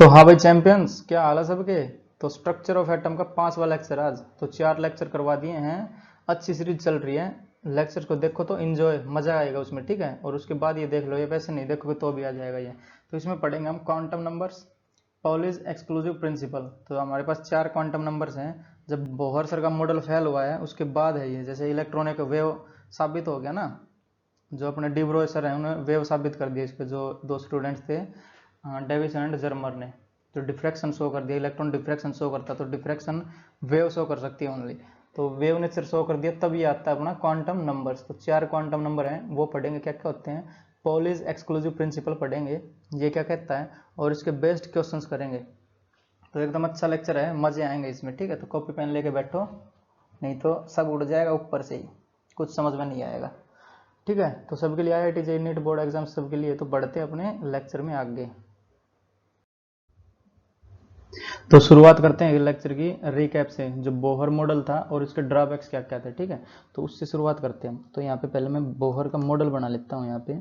तो हाँ भाई चैंपियंस, क्या हाल है सबके। तो स्ट्रक्चर ऑफ एटम का 5वां लेक्चर आज। तो 4 लेक्चर करवा दिए हैं। अच्छी सीरीज चल रही है। लेक्चर को देखो तो एंजॉय, मजा आएगा उसमें, ठीक है। और उसके बाद ये देख लो, ये वैसे नहीं देखोगे तो भी आ जाएगा ये। तो इसमें पढ़ेंगे हम quantum numbers, Pauli's exclusive principle. तो हमारे पास 4 क्वांटम नंबर्स हैं। जब बोहर सर का मॉडल फेल हुआ है उसके बाद है ये। जैसे इलेक्ट्रॉन एक वेव साबित हो गया ना, जो अपने डी ब्रोय सर हैं उन्होंने वेव साबित कर दिया। इसके जो 2 स्टूडेंट्स थे, डेविस एंड जर्मर ने, तो डिफ्रैक्शन शो कर दिया। इलेक्ट्रॉन डिफ्रैक्शन शो करता, तो डिफ्रैक्शन वेव शो कर सकती है ओनली। तो वेव नेचर शो कर दिया, तब ये आता है अपना क्वांटम नंबर्स। तो 4 क्वांटम नंबर हैं, वो पढ़ेंगे क्या क्या होते हैं। पॉलीज एक्सक्लूसिव प्रिंसिपल पढ़ेंगे, ये क्या कहता है, और इसके बेस्ट क्वेश्चंस करेंगे। तो एकदम अच्छा लेक्चर है, मजे आएंगे इसमें, ठीक है। तो कॉपी पेन लेके बैठो, नहीं तो सब उड़ जाएगा ऊपर से ही, कुछ समझ में नहीं आएगा, ठीक है। तो सबके लिए IIT JEE NEET board exam सबके लिए। तो बढ़ते हैं अपने लेक्चर में आगे। तो शुरुआत करते हैं लेक्चर की रिकैप से, जो बोहर मॉडल था और इसके ड्रॉबैक्स क्या क्या थे, ठीक है। तो उससे शुरुआत करते हैं। तो यहाँ पे पहले मैं बोहर का मॉडल बना लेता हूँ यहाँ पे।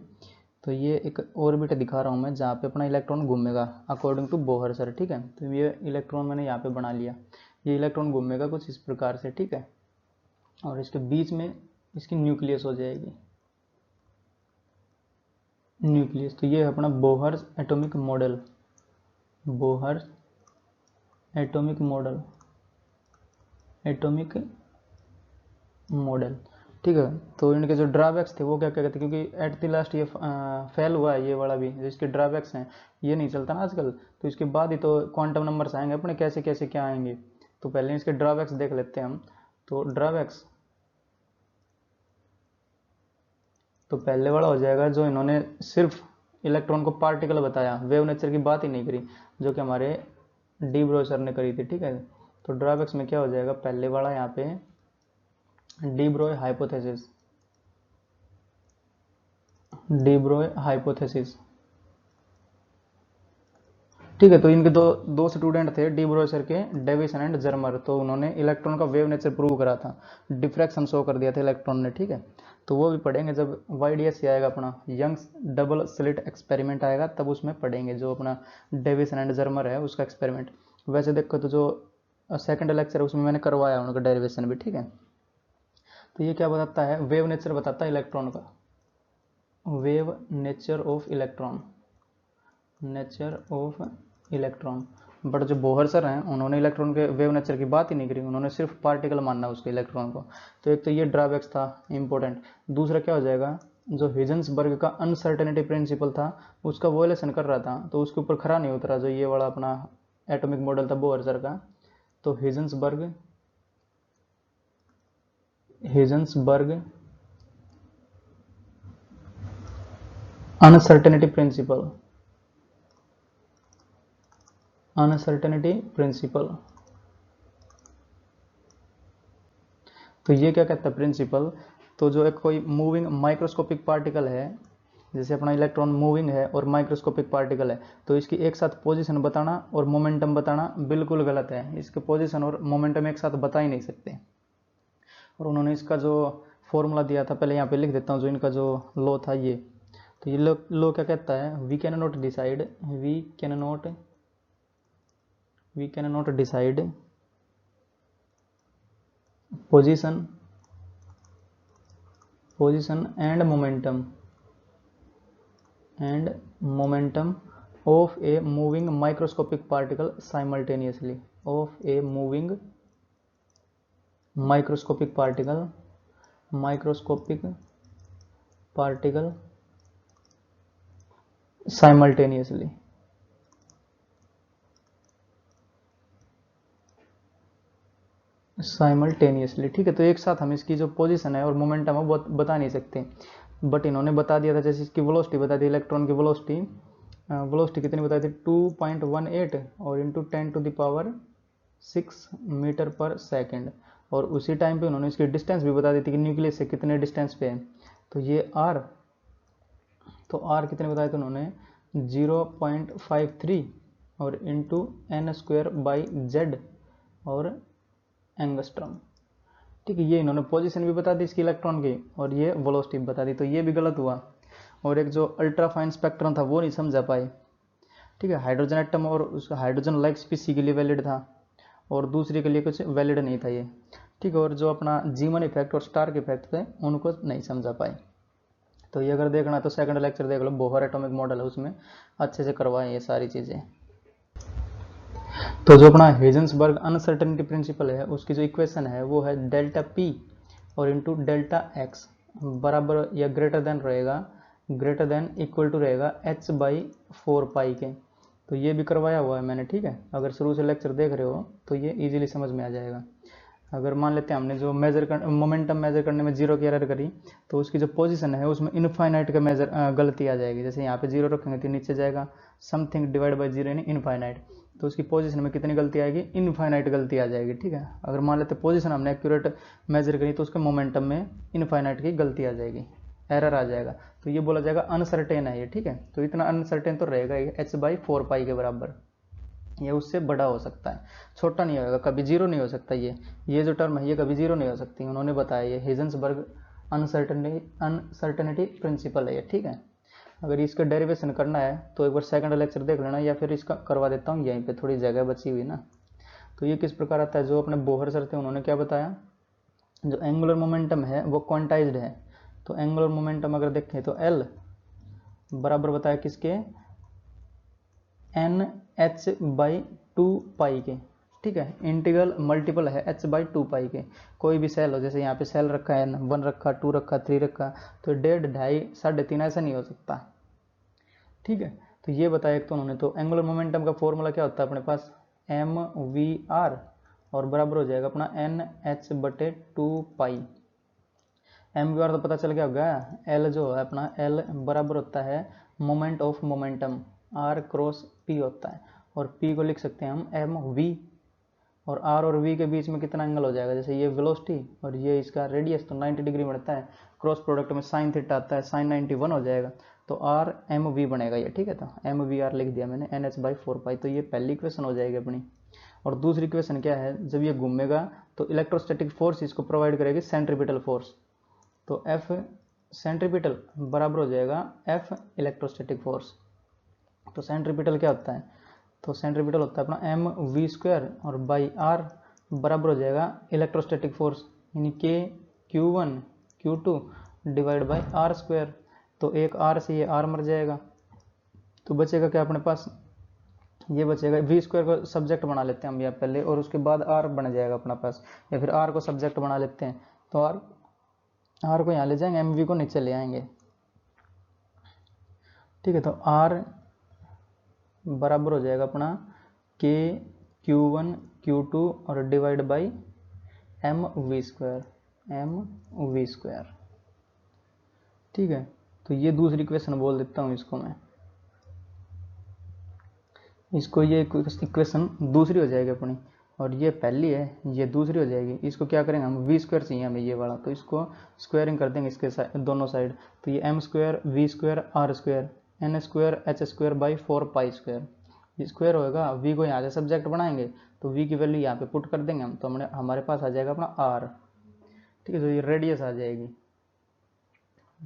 तो ये एक ऑर्बिट दिखा रहा हूँ मैं, जहाँ पे अपना इलेक्ट्रॉन घूमेगा अकॉर्डिंग टू बोहर सर, ठीक है। तो ये इलेक्ट्रॉन मैंने यहाँ पे बना लिया। ये इलेक्ट्रॉन घूमेगा कुछ इस प्रकार से, ठीक है। और इसके बीच में इसकी न्यूक्लियस हो जाएगी, न्यूक्लियस। तो ये है अपना Bohr atomic model, Bohr atomic model, atomic model, ठीक है। तो इनके जो ड्रॉबैक्स थे वो क्या क्या कहते हैं, क्योंकि एट द लास्ट ये फेल हुआ है ये वाला भी, जो इसके ड्रॉबैक्स हैं ये नहीं चलता ना आजकल। तो इसके बाद ही तो क्वांटम नंबर्स आएंगे अपने, कैसे कैसे क्या आएंगे। तो पहले इसके ड्रॉबैक्स देख लेते हैं हम। तो ड्रॉबैक्स, तो पहले वाला हो जाएगा जो इन्होंने सिर्फ इलेक्ट्रॉन को पार्टिकल बताया, वेव नेचर की बात ही नहीं करी, जो कि हमारे डी ब्रोय सर ने करी थी, ठीक है। तो ड्रॉबैक्स में क्या हो जाएगा, पहले वाला यहाँ पे डी ब्रोय हाइपोथेसिस, डी ब्रोय हाइपोथेसिस, ठीक है। तो इनके दो स्टूडेंट थे डी ब्रोय सर के, डेविसन एंड जर्मर। तो उन्होंने इलेक्ट्रॉन का वेव नेचर प्रूव करा था, डिफ्रैक्शन शो कर दिया था इलेक्ट्रॉन ने, ठीक है। तो वो भी पढ़ेंगे जब YDS आएगा, अपना यंग्स डबल स्लिट एक्सपेरिमेंट आएगा, तब उसमें पढ़ेंगे जो अपना डेविसन एंड जर्मर है उसका एक्सपेरिमेंट। वैसे देखो तो जो सेकंड लेक्चर है उसमें मैंने करवाया उनका डेरिवेशन भी, ठीक है। तो ये क्या बताता है, वेव नेचर बताता है इलेक्ट्रॉन का, wave nature of electron, nature of electron. But जो बोहर सर हैं उन्होंने इलेक्ट्रॉन के वेव नेचर की बात ही नहीं करी, उन्होंने सिर्फ पार्टिकल मानना उसके इलेक्ट्रॉन को। तो एक तो ये ड्रॉबैक्स था इंपॉर्टेंट। दूसरा क्या हो जाएगा, जो हिजन्सबर्ग का अनसर्टेनिटी प्रिंसिपल था उसका वोलेशन कर रहा था, तो उसके ऊपर खरा नहीं उतरा, जो ये वाला अपना एटॉमिक मॉडल था बोहर सर का। तो हिजन्सबर्ग, हिजन्सबर्ग अनसर्टेनिटी प्रिंसिपल, अनसर्टेनिटी प्रिंसिपल। तो ये क्या कहता है प्रिंसिपल, तो जो एक कोई मूविंग माइक्रोस्कोपिक पार्टिकल है, जैसे अपना इलेक्ट्रॉन मूविंग है और माइक्रोस्कोपिक पार्टिकल है, तो इसकी एक साथ पोजीशन बताना और मोमेंटम बताना बिल्कुल गलत है। इसके पोजीशन और मोमेंटम एक साथ बता ही नहीं सकते। और उन्होंने इसका जो फॉर्मूला दिया था, पहले यहाँ पे लिख देता हूँ, जो इनका जो लॉ था ये। तो ये लॉ क्या कहता है, we can not decide, we can not decide position and momentum of a moving microscopic particle simultaneously, of a moving microscopic particle simultaneously। ठीक है। तो एक साथ हम इसकी जो पोजीशन है और मोमेंटम है वो बता नहीं सकते, बट इन्होंने बता दिया था। जैसे इसकी वेलोसिटी बता दी, इलेक्ट्रॉन की वेलोसिटी, वेलोसिटी कितनी बताई थी, 2.18 और इंटू 10⁻6 मीटर पर सेकेंड। और उसी टाइम पे उन्होंने इसकी डिस्टेंस भी बता दी थी कि न्यूक्लियस से कितने डिस्टेंस पे है। तो ये आर, तो आर कितने बताए थे उन्होंने, 0.53 और इंटू n²/z और एंगस्ट्रम, ठीक है। ये इन्होंने पोजीशन भी बता दी इसकी इलेक्ट्रॉन की, और ये वेलोसिटी बता दी। तो ये भी गलत हुआ। और एक जो अल्ट्रा फाइन स्पेक्ट्रम था वो नहीं समझा पाए। ठीक है, हाइड्रोजन एटम और उसका हाइड्रोजन लाइक स्पीसी के लिए वैलिड था और दूसरे के लिए कुछ वैलिड नहीं था ये। ठीक है, और जो अपना जीमन इफेक्ट और स्टार्क इफेक्ट थे उनको नहीं समझा पाए। तो ये अगर देखना है तो सेकंड लेक्चर देख लो, बोहर एटॉमिक मॉडल है, उसमें अच्छे से करवाएं ये सारी चीज़ें। तो जो अपना हेजन्सबर्ग अनसर्टेनिटी प्रिंसिपल है उसकी जो इक्वेशन है वो है डेल्टा पी और इंटू डेल्टा एक्स बराबर या ग्रेटर देन रहेगा, ग्रेटर देन इक्वल टू रहेगा h बाई 4 पाई के। तो ये भी करवाया हुआ है मैंने। ठीक है, अगर शुरू से लेक्चर देख रहे हो तो ये इजीली समझ में आ जाएगा। अगर मान लेते हैं हमने जो मोमेंटम मेजर करने में जीरो की एरर करी तो उसकी जो पोजीशन है उसमें इनफाइनाइट का मेजर गलती आ जाएगी। जैसे यहाँ पे जीरो रखेंगे तो नीचे जाएगा समथिंग डिवाइड बाई जीरो यानी इनफाइनाइट, तो उसकी पोजीशन में कितनी गलती आएगी, इनफाइनाइट गलती आ जाएगी। ठीक है, अगर मान लेते पोजीशन हमने एक्यूरेट मेजर करी तो उसके मोमेंटम में इनफाइनाइट की गलती आ जाएगी, एरर आ जाएगा, तो ये बोला जाएगा अनसर्टेन है ये। ठीक है, तो इतना अनसर्टेन तो रहेगा ही, h/4 पाई के बराबर। ये उससे बड़ा हो सकता है, छोटा नहीं होगा, कभी जीरो नहीं हो सकता। ये जो टर्म है ये कभी जीरो नहीं हो सकती, उन्होंने बताया। ये हेजन्सबर्ग अनसर्टेनिटी प्रिंसिपल है ये। ठीक है, अगर इसका डेरिवेशन करना है तो एक बार सेकंड लेक्चर देख लेना, या फिर इसका करवा देता हूँ, यहीं पे थोड़ी जगह बची हुई ना। तो ये किस प्रकार आता है, जो अपने बोहर सर थे उन्होंने क्या बताया, जो एंगुलर मोमेंटम है वो क्वांटाइज्ड है। तो एंगुलर मोमेंटम अगर देखें तो L बराबर बताया किसके, NH/2 पाई के। ठीक है, इंटीग्रल मल्टीपल है h/2 पाई के। कोई भी सेल हो, जैसे यहाँ पे सेल रखा है N1 रखा, 2 रखा, 3 रखा, तो 1.5, 2.5, 3.5 ऐसा नहीं हो सकता। ठीक है, तो ये बताया एक तो उन्होंने। तो एंगुलर मोमेंटम का फॉर्मूला क्या होता है अपने पास, mvr और बराबर हो जाएगा अपना NH/2 पाई। mvr तो पता चल गया होगा, L जो है अपना L बराबर होता है moment of momentum, r cross p होता है, और p को लिख सकते हैं हम mv। और r और v के बीच में कितना एंगल हो जाएगा, जैसे ये वेलोसिटी और ये इसका रेडियस, तो 90 डिग्री बनता है। क्रॉस प्रोडक्ट में साइन थीटा आता है, साइन 91 हो जाएगा, तो r mv बनेगा ये। ठीक है, तो mvr लिख दिया मैंने NH/4 पाई। तो ये पहली इक्वेशन हो जाएगी अपनी। और दूसरी इक्वेशन क्या है, जब ये घूमेगा तो इलेक्ट्रोस्टैटिक फोर्स इसको प्रोवाइड करेगी सेंट्रीपिटल फोर्स। तो F सेंट्रीपिटल बराबर हो जाएगा F इलेक्ट्रोस्टैटिक फोर्स। तो सेंट्रीपिटल क्या होता है, तो सेंट्रीपिटल होता है अपना mv² और बाई r बराबर हो जाएगा इलेक्ट्रोस्टैटिक फोर्स, यानी k q1 q2 divide by r²। तो एक r से ये r मर जाएगा, तो बचेगा क्या अपने पास, ये बचेगा v² को सब्जेक्ट बना लेते हैं हम यहाँ पहले, और उसके बाद r बन जाएगा अपना पास, या फिर r को सब्जेक्ट बना लेते हैं। तो r को यहाँ ले जाएंगे, mv को नीचे ले आएंगे। ठीक है, तो r बराबर हो जाएगा अपना k q1 q2 और डिवाइड बाई mv²। ठीक है, तो ये दूसरी इक्वेशन बोल देता हूँ इसको मैं, इसको ये इक्वेशन दूसरी हो जाएगी अपनी, और ये पहली है, ये दूसरी हो जाएगी। इसको क्या करेंगे हम, v² चाहिए हमें ये वाला, तो इसको स्क्वायरिंग कर देंगे इसके दोनों साइड। तो ये m² v² r² n² h² by 4 पाई²। ये स्क्वायर होगा, v को यहाँ से सब्जेक्ट बनाएंगे तो v की वैल्यू यहाँ पे पुट कर देंगे हम, तो हमारे पास आ जाएगा अपना r। ठीक है, तो ये रेडियस आ जाएगी।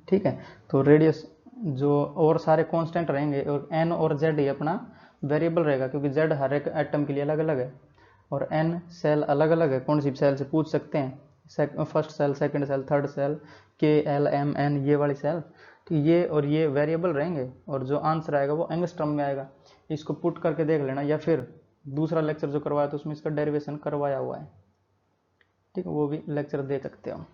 ठीक है, तो रेडियस जो और सारे कांस्टेंट रहेंगे, और n और z ये अपना वेरिएबल रहेगा, क्योंकि z हर एक एटम के लिए अलग अलग है, और n सेल अलग अलग है। कौन सी सेल से पूछ सकते हैं, first shell, second shell, third shell, k l m n ये वाली सेल। तो ये और ये वेरिएबल रहेंगे, और जो आंसर आएगा वो एंगस्ट्रम में आएगा। इसको पुट करके देख लेना, या फिर दूसरा लेक्चर जो करवाया तो उसमें इसका डेरिवेशन करवाया हुआ है। ठीक है, वो भी लेक्चर दे सकते हो।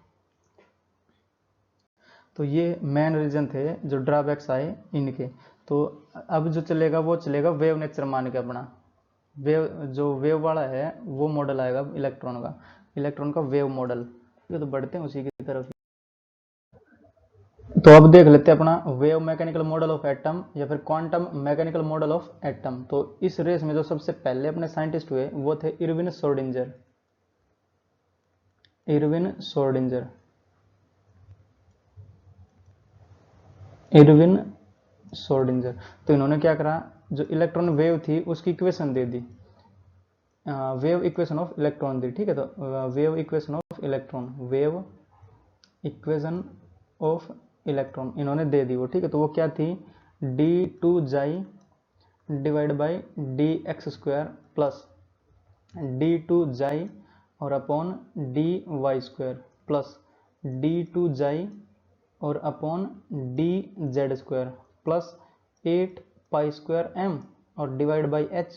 तो ये मेन रीजन थे जो ड्रॉबैक्स आए इनके। तो अब जो चलेगा वो चलेगा वेव नेचर मान के अपना, वेव जो वेव वाला है वो मॉडल आएगा इलेक्ट्रॉन का वेव मॉडल। ये तो बढ़ते हैं उसी की तरफ। तो अब देख लेते हैं अपना wave mechanical model of atom, या फिर quantum mechanical model of atom. तो इस रेस में जो सबसे पहले अपने साइंटिस्ट हुए वो थे इरविन श्रोडिंगर। तो इन्होंने क्या करा, जो इलेक्ट्रॉन वेव थी उसकी इक्वेशन दे दी, वेव इक्वेशन ऑफ इलेक्ट्रॉन दी। ठीक है, तो वेव इक्वेशन ऑफ इलेक्ट्रॉन इन्होंने दे दी वो। ठीक है, तो वो क्या थी, d2 psi divide by D X square plus D two psi और upon D Y square plus D two psi और upon D Z square plus 8 pi square M और डिवाइड बाई एच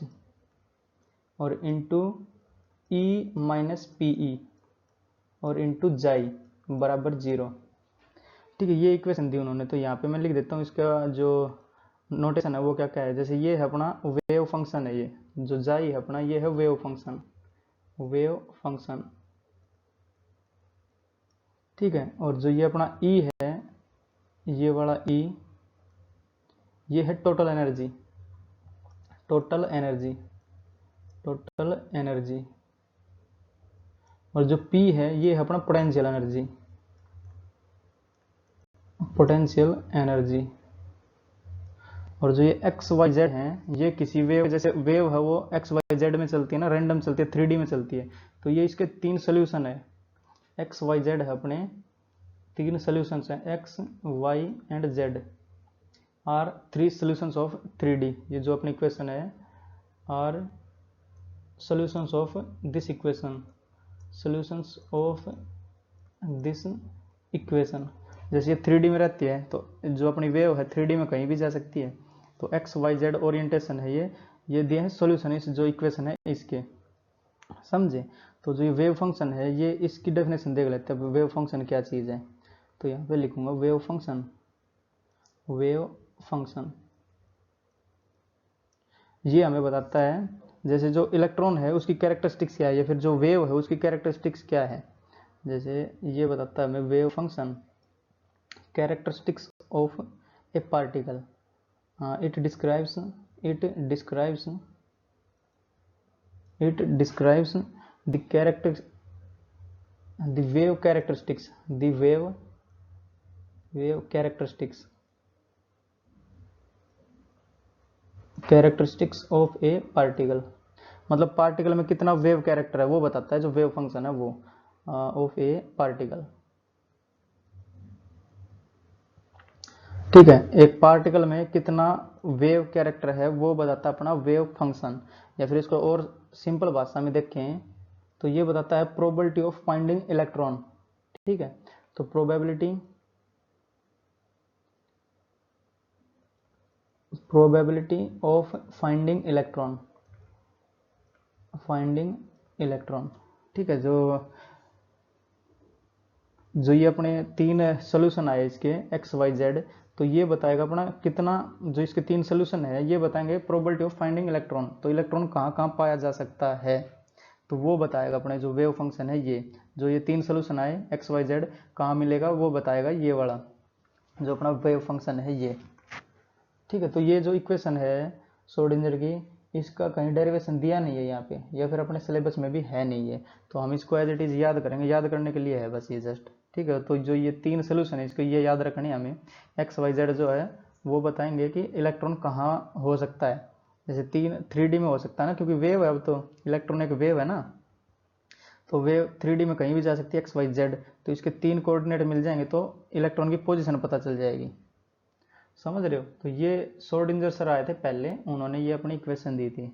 और into E minus P E और into जाई बराबर 0। ठीक है, ये इक्वेशन दी उन्होंने, तो यहाँ पे मैं लिख देता हूँ इसका जो नोटेशन है वो क्या क्या है। जैसे ये है अपना वेव फंक्शन है, ये जो जाई है अपना ये है वेव फंक्शन, वेव फंक्शन। ठीक है, और जो ये अपना ई है, ये वाला ई, ये है total energy, total energy, total energy. और जो पी है ये है अपना पोटेंशियल एनर्जी, पोटेंशियल एनर्जी। और जो ये एक्स वाई जेड है, ये किसी वेव, जैसे वेव है वो एक्स वाई जेड में चलती है ना, रैंडम चलती है, 3D में चलती है, तो ये इसके 3 सोल्यूशन है। एक्स वाई जेड है अपने 3 सोल्यूशन है, x y and z are 3 solutions of 3D। ये जो अपनी इक्वेशन है are solutions of this equation, solutions of this equation. जैसे ये 3D में रहती है तो जो अपनी वेव है 3D में कहीं भी जा सकती है, तो एक्स वाई जेड ओरिएंटेशन है ये दिए हैं सोल्यूशन इस जो इक्वेशन है इसके, समझे। तो जो ये वेव फंक्शन है ये इसकी डेफिनेशन देख लेते हैं, वेव फंक्शन क्या चीज़ है। तो यहाँ पे लिखूंगा वेव फंक्शन, वेव फंक्शन ये हमें बताता है जैसे जो इलेक्ट्रॉन है उसकी कैरेक्टरिस्टिक्स क्या है, या फिर जो वेव है उसकी कैरेक्टरिस्टिक्स क्या है। जैसे ये बताता है हमें wave function characteristics of A particle, it describes the character, the wave characteristics, the wave characteristics of a particle। मतलब पार्टिकल में कितना वेव कैरेक्टर है वो बताता है जो वेव फंक्शन है वो ऑफ ए पार्टिकल। ठीक है, एक पार्टिकल में कितना वेव कैरेक्टर है वो बताता है अपना वेव फंक्शन। या फिर इसको और सिंपल भाषा में देखें तो ये बताता है प्रोबेबिलिटी ऑफ फाइंडिंग इलेक्ट्रॉन। ठीक है, तो प्रोबेबिलिटी ऑफ फाइंडिंग इलेक्ट्रॉन, ठीक है, जो ये अपने 3 सोल्यूशन आए इसके एक्स वाई जेड, तो ये बताएगा अपना कितना, जो इसके 3 सोल्यूशन है ये बताएंगे प्रोबेबिलिटी ऑफ फाइंडिंग इलेक्ट्रॉन, तो इलेक्ट्रॉन कहाँ कहाँ पाया जा सकता है, तो वो बताएगा अपने जो वेव फंक्शन है ये, जो ये 3 सोल्यूशन आए एक्स वाई जेड कहाँ मिलेगा वो बताएगा ये वाला जो अपना वेव फंक्शन है ये। ठीक है, तो ये जो इक्वेशन है श्रोडिंगर की, इसका कहीं डेरिवेशन दिया नहीं है यहाँ पे, या फिर अपने सिलेबस में भी है नहीं है, तो हम इसको एज इट इज याद करेंगे, याद करने के लिए है बस ये जस्ट। ठीक है, तो जो ये 3 सोल्यूशन है इसको ये याद रखने हमें, एक्स वाई जेड जो है वो बताएंगे कि इलेक्ट्रॉन कहाँ हो सकता है। जैसे 3D में हो सकता है ना, क्योंकि वेव है, अब तो इलेक्ट्रॉन एक वेव है ना, तो वेव 3D में कहीं भी जा सकती है एक्स वाई जेड, तो इसके 3 कोऑर्डिनेट मिल जाएंगे तो इलेक्ट्रॉन की पोजीशन पता चल जाएगी, समझ रहे हो। तो ये श्रोडिंगर सर आए थे पहले, उन्होंने ये अपनी इक्वेशन दी थी।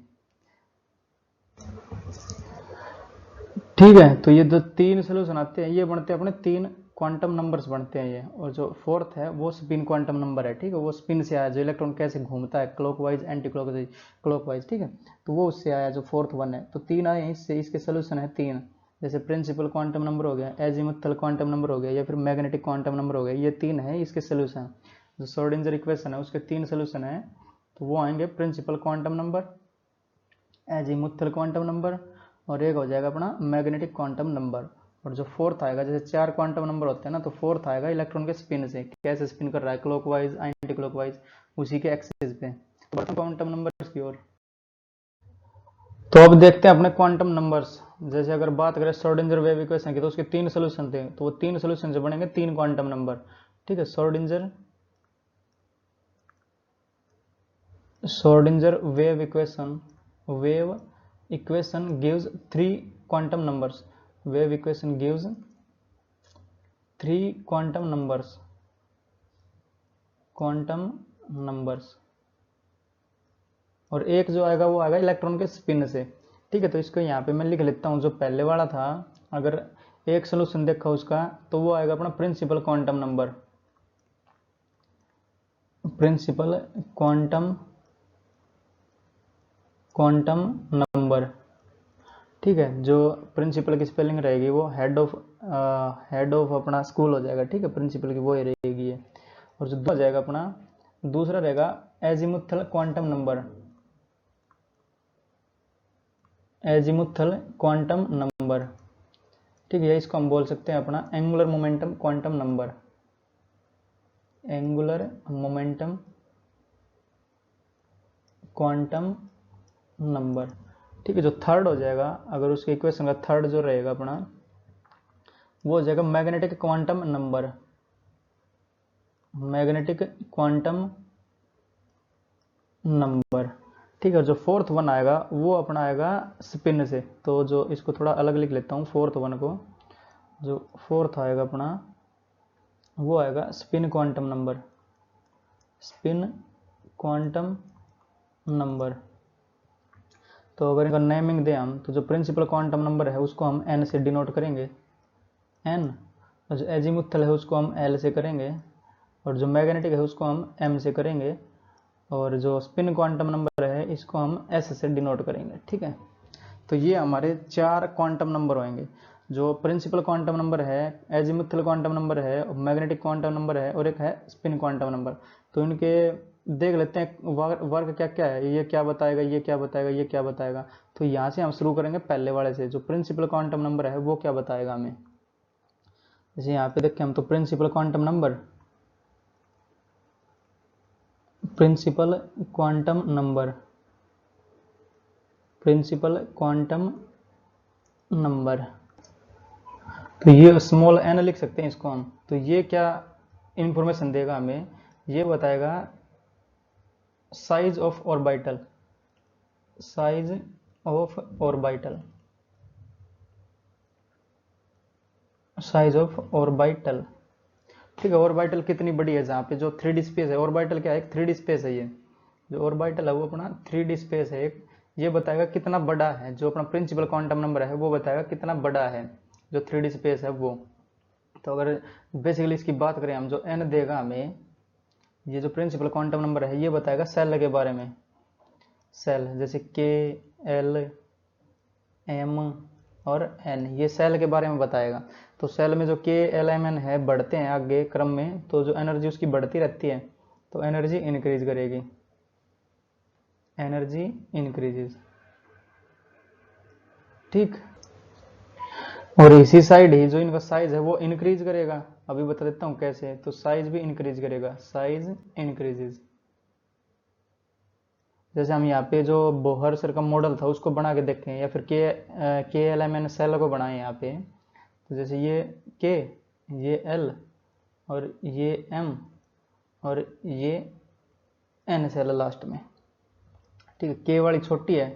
ठीक है, तो ये जो 3 सोल्यूशन आते हैं ये बनते हैं अपने 3 क्वांटम नंबर्स बनते हैं ये, और जो 4th है वो स्पिन क्वांटम नंबर है। ठीक है, वो स्पिन से आया, जो इलेक्ट्रॉन कैसे घूमता है क्लॉकवाइज एंटी क्लॉकवाइज। ठीक है, तो वो उससे आया जो 4th वन है। तो 3 आए इससे, इसके सोल्यूशन है 3, जैसे प्रिंसिपल क्वांटम नंबर हो गया, एजीमुथल क्वांटम नंबर हो गया, या फिर मैग्नेटिक क्वांटम नंबर हो गया, ये 3 है इसके सोल्यूशन। जो श्रोडिंगर इक्वेशन है उसके 3 सोल्यूशन है, तो वो आएंगे principal quantum number, azimuthal quantum number, और एक हो जाएगा अपना मैग्नेटिक क्वांटम नंबर। और जो 4th आएगा, जैसे 4 क्वांटम नंबर होते हैं ना, तो 4th आएगा इलेक्ट्रॉन के स्पिन से, कैसे स्पिन कर रहा है क्लॉकवाइज एंटी क्लॉकवाइज, उसी के एक्सिस पे। तो क्वांटम नंबर्स की ओर, तो अब देखते हैं अपने क्वांटम नंबर्स। जैसे अगर बात करें श्रोडिंगर वेव इक्वेशन की, तो उसके 3 सोल्यूशन थे, तो वो 3 सोल्यूशन से बनेंगे 3 क्वांटम नंबर। ठीक है, Schrodinger wave equation gives 3 quantum numbers, wave equation gives 3 quantum numbers, और एक जो आएगा वो आएगा इलेक्ट्रॉन के स्पिन से। ठीक है, तो इसको यहाँ पे मैं लिख लेता हूँ। जो पहले वाला था, अगर एक सोल्यूशन देखा उसका, तो वो आएगा अपना principal quantum number, principal quantum quantum number. ठीक है, जो प्रिंसिपल की स्पेलिंग रहेगी वो हेड ऑफ अपना स्कूल हो जाएगा। ठीक है, प्रिंसिपल की वो ही रहेगी ये। और जो हो जाएगा अपना दूसरा रहेगा azimuthal quantum number, azimuthal quantum number. ठीक है, इसको हम बोल सकते हैं अपना angular momentum quantum number, angular momentum quantum number. ठीक है, जो थर्ड हो जाएगा, अगर उसके इक्वेशन का थर्ड जो रहेगा अपना, वो हो जाएगा magnetic quantum number, magnetic quantum number. ठीक है, जो फोर्थ वन आएगा वो अपना आएगा स्पिन से। तो जो इसको थोड़ा अलग लिख लेता हूँ फोर्थ वन को। जो फोर्थ आएगा अपना वो आएगा spin quantum number, spin quantum number. तो अगर इनका नेमिंग दें हम, तो जो प्रिंसिपल क्वांटम नंबर है उसको हम एन से डिनोट करेंगे, एन। और जो एजीमुथल है उसको हम एल से करेंगे, और जो मैग्नेटिक है उसको हम एम से करेंगे, और जो स्पिन क्वांटम नंबर है इसको हम एस से डिनोट करेंगे। ठीक है, तो ये हमारे 4 क्वांटम नंबर होंगे। जो प्रिंसिपल क्वांटम नंबर है, एजीमुथल क्वांटम नंबर है, मैग्नेटिक क्वांटम नंबर है, और एक है स्पिन क्वांटम नंबर। तो इनके देख लेते हैं वर्ग क्या क्या है, ये क्या बताएगा, ये क्या बताएगा, ये क्या बताएगा। तो यहाँ से हम शुरू करेंगे पहले वाले से। जो प्रिंसिपल क्वांटम नंबर है वो क्या बताएगा हमें। जैसे यहाँ पे देखें हम, तो principal quantum number, principal quantum number, principal quantum number. तो ये स्मॉल एन लिख सकते हैं इसको हम। तो ये क्या इंफॉर्मेशन देगा हमें, ये बताएगा size of orbital, size of orbital, size of orbital. ठीक है, ऑर्बिटल कितनी बड़ी है, जहाँ पे जो 3D स्पेस है। ऑर्बिटल क्या है, एक 3D स्पेस है ये। जो ऑर्बिटल है वो अपना 3D स्पेस है एक। ये बताएगा कितना बड़ा है, जो अपना प्रिंसिपल क्वांटम नंबर है वो बताएगा कितना बड़ा है जो 3D स्पेस है वो। तो अगर बेसिकली इसकी बात करें हम, जो एन देगा हमें, ये जो प्रिंसिपल क्वांटम नंबर है ये बताएगा सेल के बारे में। सेल जैसे के, एल, एम और एन, ये सेल के बारे में बताएगा। तो सेल में जो के, एल, एम, एन है बढ़ते हैं आगे क्रम में, तो जो एनर्जी उसकी बढ़ती रहती है, तो एनर्जी इंक्रीज करेगी, एनर्जी इंक्रीजेज। ठीक, और इसी साइड ही जो इनका साइज है वो इंक्रीज करेगा। अभी बता देता हूँ कैसे। तो साइज भी इंक्रीज करेगा, साइज इंक्रीजेज। जैसे हम यहाँ पे जो बोहर सर का मॉडल था उसको बना के देखें, या फिर के एल एम एन सेल को बनाए यहाँ पे। तो जैसे ये के, ये एल, और ये एम, और ये एन सेल लास्ट में। ठीक है, के वाली छोटी है,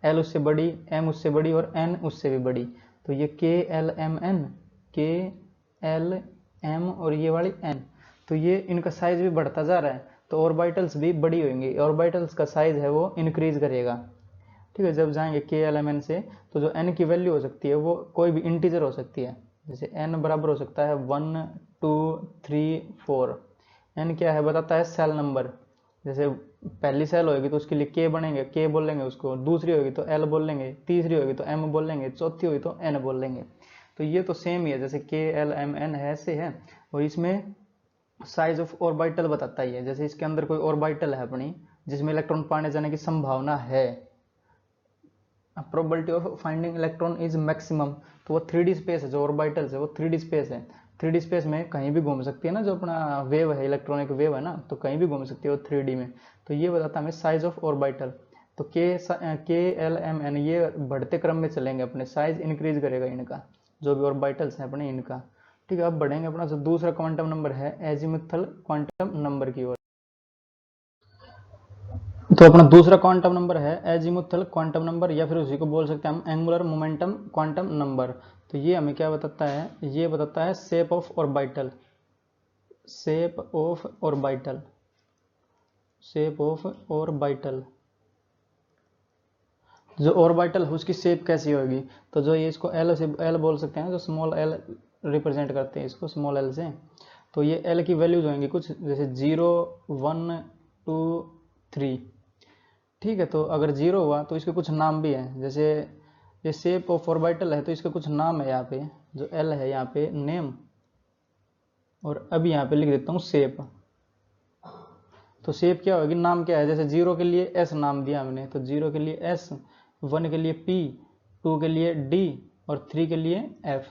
एल उससे बड़ी, एम उससे बड़ी, और एन उससे भी बड़ी। तो ये के एल एम एन, के एल एम, और ये वाली एन। तो ये इनका साइज भी बढ़ता जा रहा है, तो ऑर्बिटल्स भी बड़ी होंगी, ऑर्बिटल्स का साइज है वो इंक्रीज करेगा। ठीक है, जब जाएंगे के एल एम एन से, तो जो एन की वैल्यू हो सकती है वो कोई भी इंटीजर हो सकती है। जैसे एन बराबर हो सकता है 1, 2, 3, 4। एन क्या है बताता है, सेल नंबर। जैसे पहली सेल होगी तो उसके लिए के बनेंगे, के बोल लेंगे उसको, दूसरी होगी तो एल बोल लेंगे, तीसरी होगी तो एम बोल लेंगे, चौथी होगी तो एन बोल लेंगे। तो ये तो सेम ही है, जैसे के एल एम एन है ऐसे है। और इसमें साइज ऑफ ऑर्बिटल बताता ही है। जैसे इसके अंदर कोई ऑर्बिटल है अपनी जिसमें इलेक्ट्रॉन पाने जाने की संभावना है, probability of finding electron is maximum. तो वो 3D स्पेस है, जो ऑर्बिटल्स है वो 3D स्पेस है। 3D स्पेस में कहीं भी घूम सकती है ना, जो अपना वेव है, इलेक्ट्रॉनिक वेव है ना, तो कहीं भी घूम सकती है वो 3D में। तो ये बताता है हमें साइज ऑफ ऑर्बिटल। तो के एल एम एन ये बढ़ते क्रम में चलेंगे, अपने साइज इंक्रीज करेगा इनका, जो भी ऑर्बिटल्स हैं अपने इनका। ठीक है, अब बढ़ेंगे अपना जो दूसरा क्वांटम नंबर है एजीमुथल क्वांटम नंबर की ओर। तो अपना दूसरा क्वांटम नंबर है एजीमुथल क्वांटम नंबर, या फिर उसी को बोल सकते हैं हम एंगुलर मोमेंटम क्वांटम नंबर। तो ये हमें क्या बताता है, ये बताता है shape of orbital, shape of orbital, shape of orbital. जो ऑर्बिटल है उसकी शेप कैसी होगी, तो जो ये इसको एल से एल बोल सकते हैं, जो स्मॉल एल रिप्रेजेंट करते हैं इसको स्मॉल एल से, तो ये एल की वैल्यूज होंगी कुछ जैसे 0 1 2 3। ठीक है, तो अगर 0 हुआ तो इसके कुछ नाम भी हैं, जैसे ये शेप ऑफ ऑर्बिटल है तो इसका कुछ नाम है यहाँ पे, जो एल है यहाँ पे नेम, और अभी यहाँ पे लिख देता हूँ शेप। तो शेप क्या होगी, नाम क्या है, जैसे 0 के लिए एस नाम दिया हमने, तो 0 के लिए एस, 1 के लिए पी, 2 के लिए डी और 3 के लिए एफ।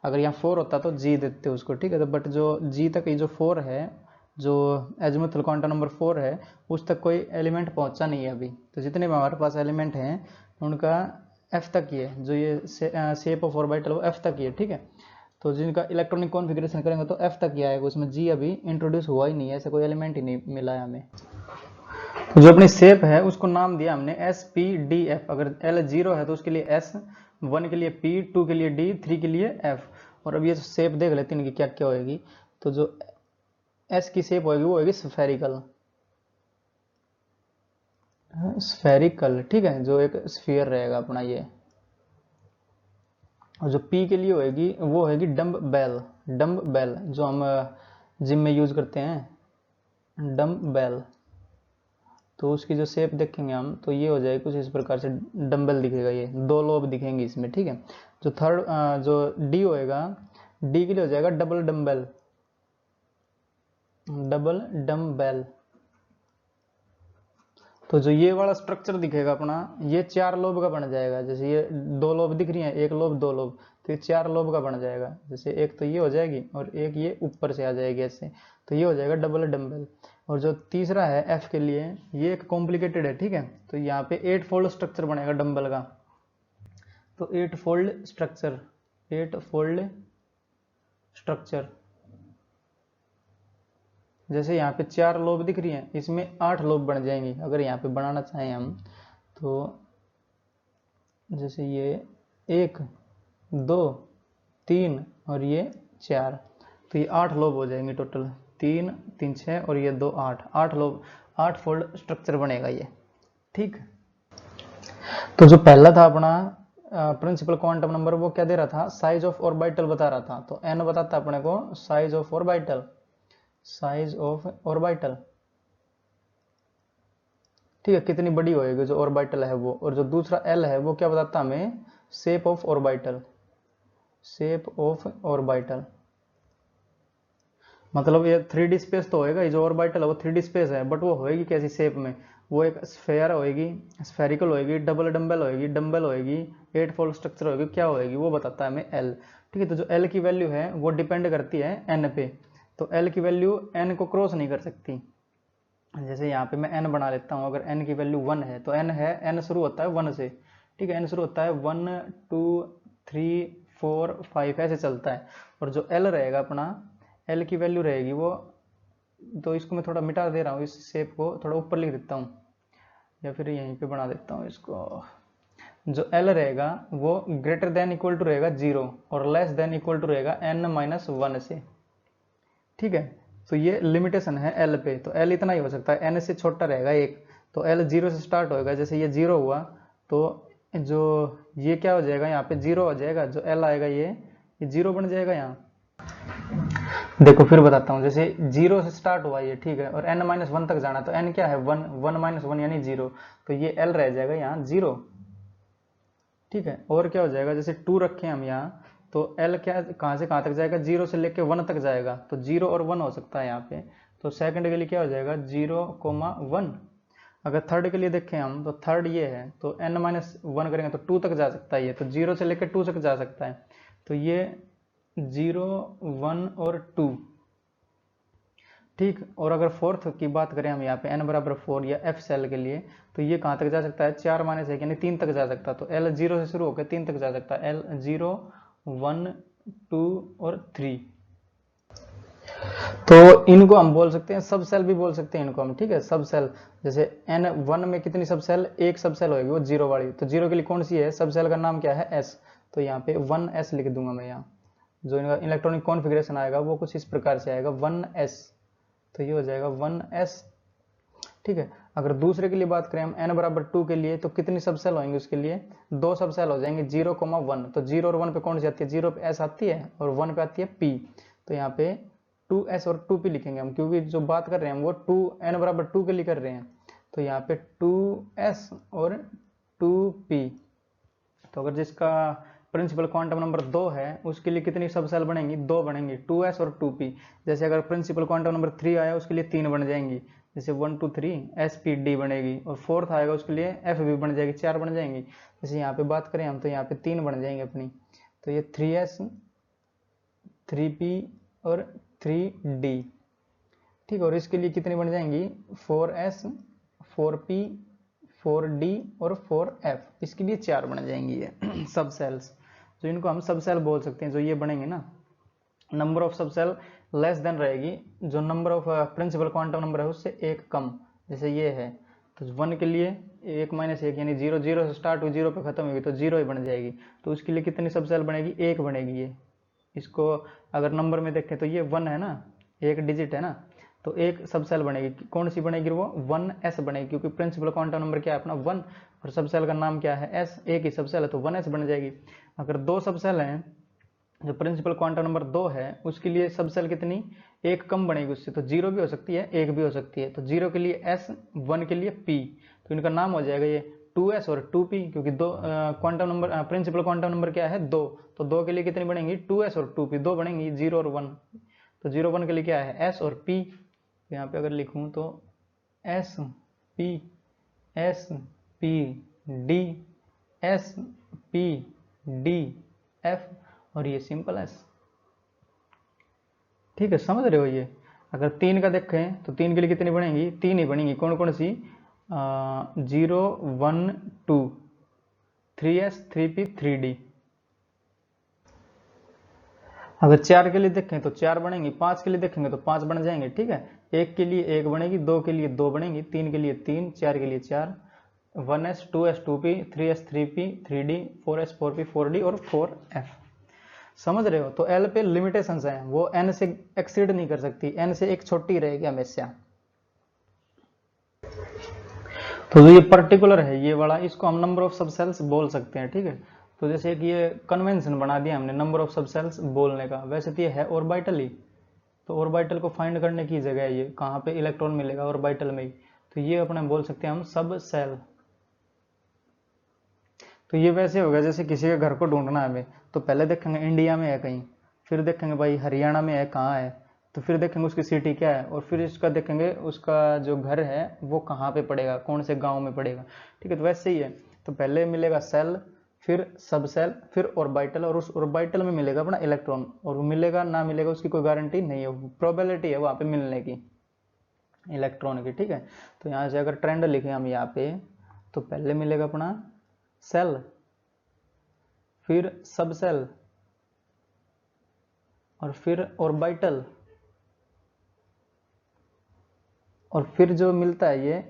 अगर यहाँ 4 होता तो जी देते उसको, ठीक है। तो बट जो जी तक ये जो 4 है, जो एजिमुथल क्वांटम नंबर 4 है, उस तक कोई एलिमेंट पहुंचा नहीं है अभी। तो जितने भी हमारे पास एलिमेंट हैं उनका एफ तक ही है, जो ये शेप ऑफ ऑर्बिटल वो एफ तक ही है, ठीक है। तो जिनका इलेक्ट्रॉनिक कॉन्फ़िगरेशन करेंगे तो एफ तक ही आएगा, उसमें जी अभी इंट्रोड्यूस हुआ ही नहीं है, ऐसा कोई एलिमेंट ही नहीं मिला है हमें। तो जो अपनी शेप है उसको नाम दिया हमने एस पी डी एफ। अगर एल 0 है तो उसके लिए एस, 1 के लिए पी, 2 के लिए डी, 3 के लिए एफ। और अब ये शेप देख लेते हैं इनकी क्या क्या होएगी। तो जो एस की शेप होगी वो होगी स्फेरिकल, स्फेरिकल, ठीक है, जो एक स्फीयर रहेगा अपना ये। और जो पी के लिए होएगी वो होगी डम्ब बेल, डम्ब बेल जो हम जिम में यूज करते हैं, डम्ब बेल। तो उसकी जो शेप देखेंगे हम तो ये हो जाएगी कुछ इस प्रकार से, डम्बल दिखेगा, ये 2 लोब दिखेंगे इसमें, ठीक है। जो थर्ड जो डी होएगा, डी के लिए हो जाएगा डबल डम्बल, डबल डम्बेल। तो जो ये वाला स्ट्रक्चर दिखेगा अपना, ये 4 लोब का बन जाएगा। जैसे ये 2 लोब दिख रही है, 1 लोब 2 लोब, तो ये 4 लोब का बन जाएगा। जैसे एक तो ये हो जाएगी और एक ये ऊपर से आ जाएगी ऐसे, तो ये हो जाएगा डबल डम्बल। और जो तीसरा है एफ के लिए, ये एक कॉम्प्लिकेटेड है, ठीक है। तो यहाँ पे 8 फोल्ड स्ट्रक्चर बनेगा डम्बल का। तो 8 फोल्ड स्ट्रक्चर, 8 फोल्ड स्ट्रक्चर, जैसे यहाँ पे 4 लोब दिख रही हैं, इसमें 8 लोब बन जाएंगी अगर यहाँ पे बनाना चाहें हम। तो जैसे ये 1 2 3 और ये 4, तो ये 8 लोब हो जाएंगे टोटल, 3 3 6 और ये 2 8, 8 लोब, 8 फोल्ड स्ट्रक्चर बनेगा ये, ठीक। तो जो पहला था अपना प्रिंसिपल क्वांटम नंबर, वो क्या दे रहा था, साइज ऑफ ऑर्बिटल बता रहा था। तो एन बताता अपने को size of orbital, size of orbital, ठीक है, कितनी बड़ी होएगी जो ऑर्बिटल है वो। और जो दूसरा एल है वो क्या बताता हमें, shape of orbital, shape of orbital. मतलब ये 3D स्पेस तो होएगा, ये जो ऑर्बिटल है वो 3D स्पेस है, बट वो होएगी कैसी शेप में, वो एक स्फेयर होएगी, स्फेरिकल होएगी, डबल डम्बल होएगी, डम्बल होएगी, 8 फोल्ड स्ट्रक्चर होएगी, क्या होएगी वो बताता है हमें एल, ठीक है। तो जो एल की वैल्यू है वो डिपेंड करती है एन पे। तो एल की वैल्यू एन को क्रॉस नहीं कर सकती। जैसे यहाँ पे मैं एन बना लेता हूँ, अगर एन की वैल्यू 1 है तो एन है, एन शुरू होता है 1 से, ठीक है, एन शुरू होता है 1 2 3 4 5 ऐसे चलता है। और जो एल रहेगा अपना, एल की वैल्यू रहेगी वो, तो इसको मैं थोड़ा मिटा दे रहा हूँ, इस शेप को थोड़ा ऊपर लिख देता हूँ या फिर यहीं पे बना देता हूँ इसको। जो एल रहेगा वो ग्रेटर देन इक्वल टू रहेगा 0 और लेस देन इक्वल टू रहेगा n-1 से, ठीक है। तो ये लिमिटेशन है एल पे, तो एल इतना ही हो सकता है, एन से छोटा रहेगा 1। तो एल 0 से स्टार्ट होएगा, जैसे ये 0 हुआ तो जो ये क्या हो जाएगा, यहाँ पे 0 हो जाएगा, जो एल आएगा ये 0 बन जाएगा यहाँ। देखो फिर बताता हूँ, जैसे 0 से स्टार्ट हुआ ये, ठीक है, और n-1 तक जाना, तो n क्या है 1, 1-1 यानी 0, तो ये l रह जाएगा यहाँ 0, ठीक है। और क्या हो जाएगा, जैसे 2 रखें हम यहाँ, तो l क्या कहाँ से कहाँ तक जाएगा, 0 से लेके 1 तक जाएगा, तो 0 और 1 हो सकता है यहाँ पे। तो सेकंड के लिए क्या हो जाएगा 0,1। अगर थर्ड के लिए देखें हम, तो थर्ड ये है, तो n-1 करेंगे तो 2 तक जा सकता है ये, तो 0 से लेकर 2 तक जा सकता है। तो ये 0 1 और 2, ठीक। और अगर फोर्थ की बात करें हम यहाँ पे n बराबर 4 या f सेल के लिए, तो ये कहाँ तक जा सकता है 4-1 यानी 3 तक जा सकता है। तो l 0 से शुरू होकर 3 तक जा सकता है, l 0 1 2 और 3। तो इनको हम बोल सकते हैं सब सेल भी बोल सकते हैं इनको हम, ठीक है, सब सेल। जैसे n1 में कितनी सब सेल, एक सब सेल होगी वो 0 वाली, तो 0 के लिए कौन सी है सब सेल का नाम क्या है s, तो यहाँ पे 1s लिख दूंगा मैं यहाँ। जो इनका इलेक्ट्रॉनिक कॉन्फ़िगरेशन आएगा वो कुछ इस प्रकार से आएगा 1s, तो ये हो जाएगा 1s, ठीक है। अगर दूसरे के लिए बात करें हम n बराबर 2 के लिए, तो कितनी सब सेल होंगे उसके लिए, 2 सब सेल हो जाएंगे 0,1। तो 0 और 1 पे कौन सी आती है, 0 पे s आती है और 1 पे आती है p। तो यहाँ पे 2s और 2p लिखेंगे हम, क्योंकि जो बात कर रहे हैं हम वो n बराबर 2 के लिए कर रहे हैं। तो यहाँ पे 2s और 2p। तो अगर जिसका प्रिंसिपल क्वांटम नंबर 2 है उसके लिए कितनी सब सेल बनेंगी, 2 बनेंगी, 2s और 2p। जैसे अगर प्रिंसिपल क्वांटम नंबर 3 आया उसके लिए 3 बन जाएंगी, जैसे 1 2 3 spd बनेगी, और 4th आएगा उसके लिए fb बन जाएगी, 4 बन जाएंगी। जैसे यहाँ पे बात करें हम तो यहाँ पे 3 बन जाएंगे अपनी। तो ये 3s 3p और 3d, ठीक है। और इसके लिए कितनी बन जाएंगी, 4s 4p 4d और 4f, इसके लिए 4 बन जाएंगी ये सब सेल्स। तो इनको हम सब सेल बोल सकते हैं जो ये बनेंगे ना। Number of subshell less than रहेगी जो number of principal quantum number है उससे एक कम, जैसे ये है। तो 1 के लिए 1 - 1 यानी 0 0 से स्टार्ट हुई 0 पे खत्म होगी तो 0 ही बन जाएगी। तो उसके लिए कितनी सब सेल बनेगी, 1 बनेगी ये। इसको अगर नंबर में देखें तो ये 1 है ना, एक डिजिट है ना, तो एक सब सेल बनेगी। कौन सी बनेगी, वो 1s बनेगी, क्योंकि प्रिंसिपल क्वांटम नंबर क्या है अपना 1 और सब सेल का नाम क्या है s, एक ही सब सेल है तो 1s बन जाएगी। अगर 2 सब सेल हैं, जो प्रिंसिपल क्वांटम नंबर 2 है उसके लिए सब सेल कितनी, एक कम बनेगी उससे, तो 0 भी हो सकती है 1 भी हो सकती है। तो 0 के लिए s, 1 के लिए p, तो इनका नाम हो जाएगा ये 2s और 2p, क्योंकि दो quantum number principal quantum number क्या है 2, तो 2 के लिए कितनी बनेंगी 2s और 2p, 2 बनेंगी 0 और 1। तो 0 1 के लिए क्या है s और p। यहाँ पे अगर लिखूं तो s p s p d s p d f और ये सिंपल s, ठीक है, समझ रहे हो। ये अगर 3 का देखें तो 3 के लिए कितनी बनेंगी, 3 ही बनेंगी। कौन कौन सी, 0 1 2 3s 3p 3d। अगर 4 के लिए देखें तो 4 बनेंगी, 5 के लिए देखेंगे तो 5 बन जाएंगे, ठीक है। 1 के लिए 1 बनेगी, 2 के लिए 2 बनेंगी, 3 के लिए 3, 4 के लिए 4, 1s 2s 2p 3s 3p 3d 4s 4p 4d और 4f। समझ रहे हो। तो एल पे लिमिटेशंस हैं, वो एन से एक्सीड नहीं कर सकती, एन से एक छोटी रहेगी हमेशा। तो जो ये पर्टिकुलर है ये वाला, इसको हम नंबर ऑफ सब सेल्स बोल सकते हैं, ठीक है। तो जैसे कि ये कन्वेंशन बना दिया हमने नंबर ऑफ सब सेल्स बोलने का। वैसे तो ये है ऑर्बिटल ही, तो ऑर्बिटल को फाइंड करने की जगह है ये, कहाँ पे इलेक्ट्रॉन मिलेगा ऑर्बिटल में ही। तो ये अपने बोल सकते हैं हम सब सेल। तो ये वैसे होगा जैसे किसी के घर को ढूंढना है हमें, तो पहले देखेंगे इंडिया में है कहीं, फिर देखेंगे भाई हरियाणा में है कहाँ है, तो फिर देखेंगे उसकी सिटी क्या है, और फिर इसका देखेंगे उसका जो घर है वो कहाँ पे पड़ेगा, कौन से गांव में पड़ेगा, ठीक है। तो वैसे ही है, तो पहले मिलेगा सेल, फिर सब सेल, फिर ऑर्बिटल, और उस ऑर्बिटल में मिलेगा अपना इलेक्ट्रॉन, और वो मिलेगा ना मिलेगा उसकी कोई गारंटी नहीं है, प्रोबेबिलिटी है वहाँ पे मिलने की इलेक्ट्रॉन की, ठीक है। तो यहाँ से अगर ट्रेंड लिखे हम यहाँ पे, तो पहले मिलेगा अपना सेल, फिर सब सेल, और फिर ऑर्बिटल, और फिर जो मिलता है ये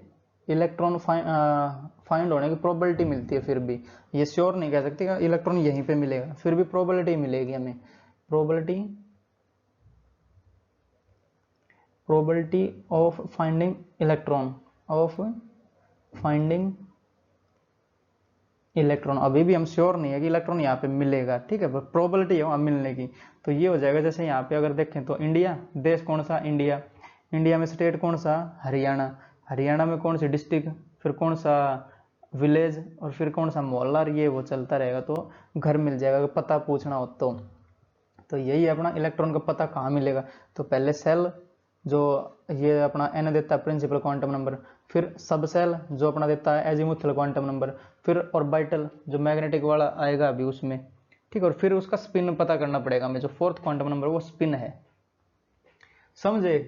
इलेक्ट्रॉन फाइंड होने की प्रोबेबिलिटी मिलती है। फिर भी ये श्योर नहीं कह सकते कि इलेक्ट्रॉन यहीं पे मिलेगा, फिर भी प्रोबेबिलिटी मिलेगी हमें, प्रोबेबिलिटी ऑफ फाइंडिंग इलेक्ट्रॉन, अभी भी हम श्योर नहीं है कि इलेक्ट्रॉन यहाँ पे मिलेगा, ठीक है, पर प्रोबेबिलिटी है वहाँ मिलने की। तो ये हो जाएगा, जैसे यहाँ पे अगर देखें तो इंडिया, देश कौन सा इंडिया, इंडिया में स्टेट कौन सा हरियाणा, हरियाणा में कौन सी डिस्ट्रिक्ट, फिर कौन सा विलेज, और फिर कौन सा मोहल्ला, ये वो चलता रहेगा। तो घर मिल जाएगा अगर पता पूछना हो तो यही है अपना इलेक्ट्रॉन का पता कहाँ मिलेगा। तो पहले सेल जो ये अपना एन देता है प्रिंसिपल क्वांटम नंबर, फिर सब सेल जो अपना देता है एजीमुथल क्वांटम नंबर, फिर ऑर्बिटल जो मैग्नेटिक वाला आएगा अभी उसमें, ठीक है, और फिर उसका स्पिन पता करना पड़ेगा हमें, जो 4th क्वांटम नंबर वो स्पिन है, समझे।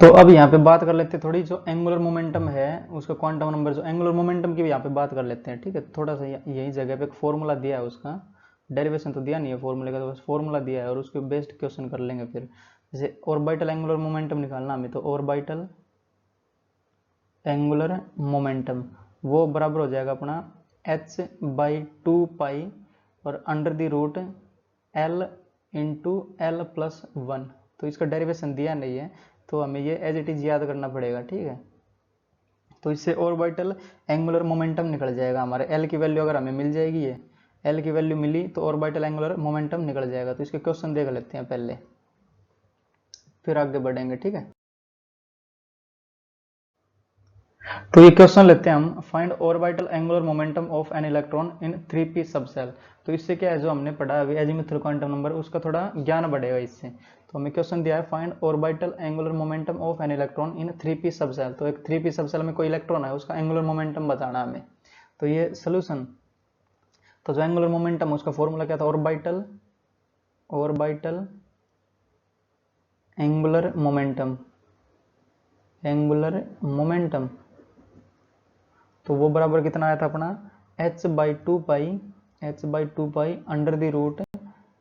तो अब यहाँ पे बात कर लेते हैं थोड़ी, जो एंगुलर मोमेंटम है उसका क्वांटम नंबर, जो एंगुलर मोमेंटम की भी यहाँ पे बात कर लेते हैं, ठीक है। थोड़ा सा यही जगह पे एक फॉर्मूला दिया है, उसका डेरिवेशन तो दिया नहीं है फॉर्मूले का, तो बस फॉर्मूला दिया है और उसके बेस्ड क्वेश्चन कर लेंगे फिर। जैसे ऑर्बिटल एंगुलर मोमेंटम निकालना हमें, तो ऑर्बिटल एंगुलर मोमेंटम वो बराबर हो जाएगा अपना h/2 और under the root l into l+1। तो इसका डेरिवेशन दिया नहीं है, तो हमें ये एज इट इज याद करना पड़ेगा, ठीक है। तो इससे ऑर्बिटल एंगुलर मोमेंटम निकल जाएगा हमारे। एल की वैल्यू अगर हमें मिल जाएगी, ये एल की वैल्यू मिली तो ऑर्बिटल एंगुलर मोमेंटम निकल जाएगा। तो इसके क्वेश्चन देख लेते हैं पहले, फिर आगे बढ़ेंगे, ठीक है। तो ये क्वेश्चन लेते हैं हम, find orbital angular momentum of an electron in 3p subshell. तो इससे क्या है, जो हमने पढ़ा अभी एजीमुथल क्वांटम नंबर, उसका थोड़ा ज्ञान बढ़ेगा इससे। तो हमें क्वेश्चन दिया है, find orbital angular momentum of an electron in 3p subshell. तो एक 3p सबसेल में कोई इलेक्ट्रॉन है, उसका एंगुलर मोमेंटम बताना हमें। तो ये सोल्यूशन, तो जो एंगुलर मोमेंटम उसका फॉर्मूला क्या था, ऑर्बिटल एंगुलर मोमेंटम, तो वो बराबर कितना आया था अपना, h/2 under the root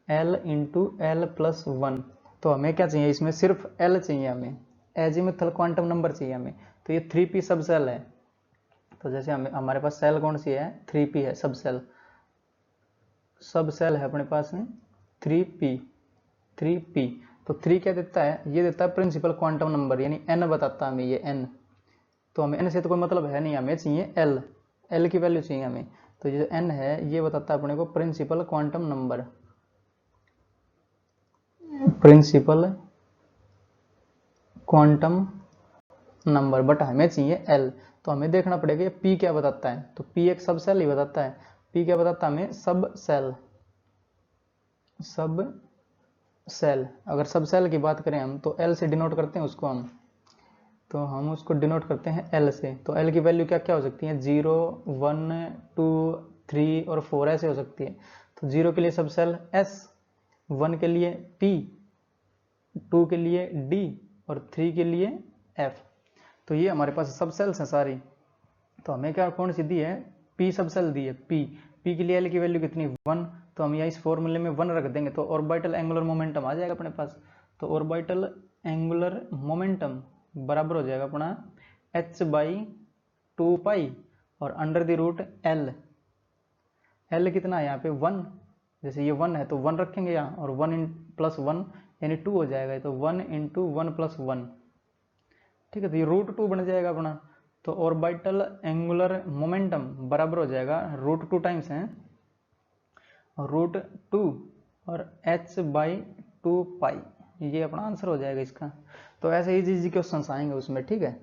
l into l plus 1। तो हमें क्या चाहिए इसमें, सिर्फ l चाहिए हमें, एजीमुथल क्वांटम नंबर चाहिए हमें। तो ये 3p सब सेल है। तो जैसे हमें हमारे पास सेल कौन सी है, 3p है, सब सेल है अपने पास में 3p। तो 3 क्या देता है, ये देता है प्रिंसिपल क्वांटम नंबर, यानी n बताता है हमें ये n। तो हमें n से तो कोई मतलब है नहीं, हमें चाहिए l की वैल्यू चाहिए हमें। तो ये जो n है ये बताता है अपने को प्रिंसिपल क्वांटम नंबर, बट हमें चाहिए l। तो हमें देखना पड़ेगा p क्या बताता है। तो p एक सब सेल ही बताता है। p क्या बताता है हमें, सब सेल। अगर सब सेल की बात करें हम, तो l से डिनोट करते हैं उसको हम, तो हम उसको डिनोट करते हैं l से। तो l की वैल्यू क्या क्या हो सकती है, 0, 1, 2, 3 और 4 ऐसे हो सकती है। तो 0 के लिए सब सेल s, 1 के लिए p, 2 के लिए d और 3 के लिए f। तो ये हमारे पास सब सेल्स हैं सारी। तो हमें क्या कौन सी दी है, p सब सेल दी है, p के लिए l की वैल्यू कितनी, 1। तो हम यहाँ इस फॉर्मूले में 1 रख देंगे, तो ऑर्बिटल एंगुलर मोमेंटम आ जाएगा अपने पास। तो ऑर्बिटल एंगुलर मोमेंटम बराबर हो जाएगा अपना h/2 और अंडर द रूट l कितना है यहाँ पे 1। जैसे ये 1 है तो 1 रखेंगे यहाँ, और 1 प्लस 1 यानी 2 हो जाएगा। तो 1 इंटू 1 प्लस 1, ठीक है। तो ये √2 बन जाएगा अपना। तो ऑर्बिटल एंगुलर मोमेंटम बराबर हो जाएगा √2 टाइम्स है √2 और h/2, ये अपना आंसर हो जाएगा इसका। तो ऐसे इजी क्वेश्चन आएंगे उसमें, ठीक है।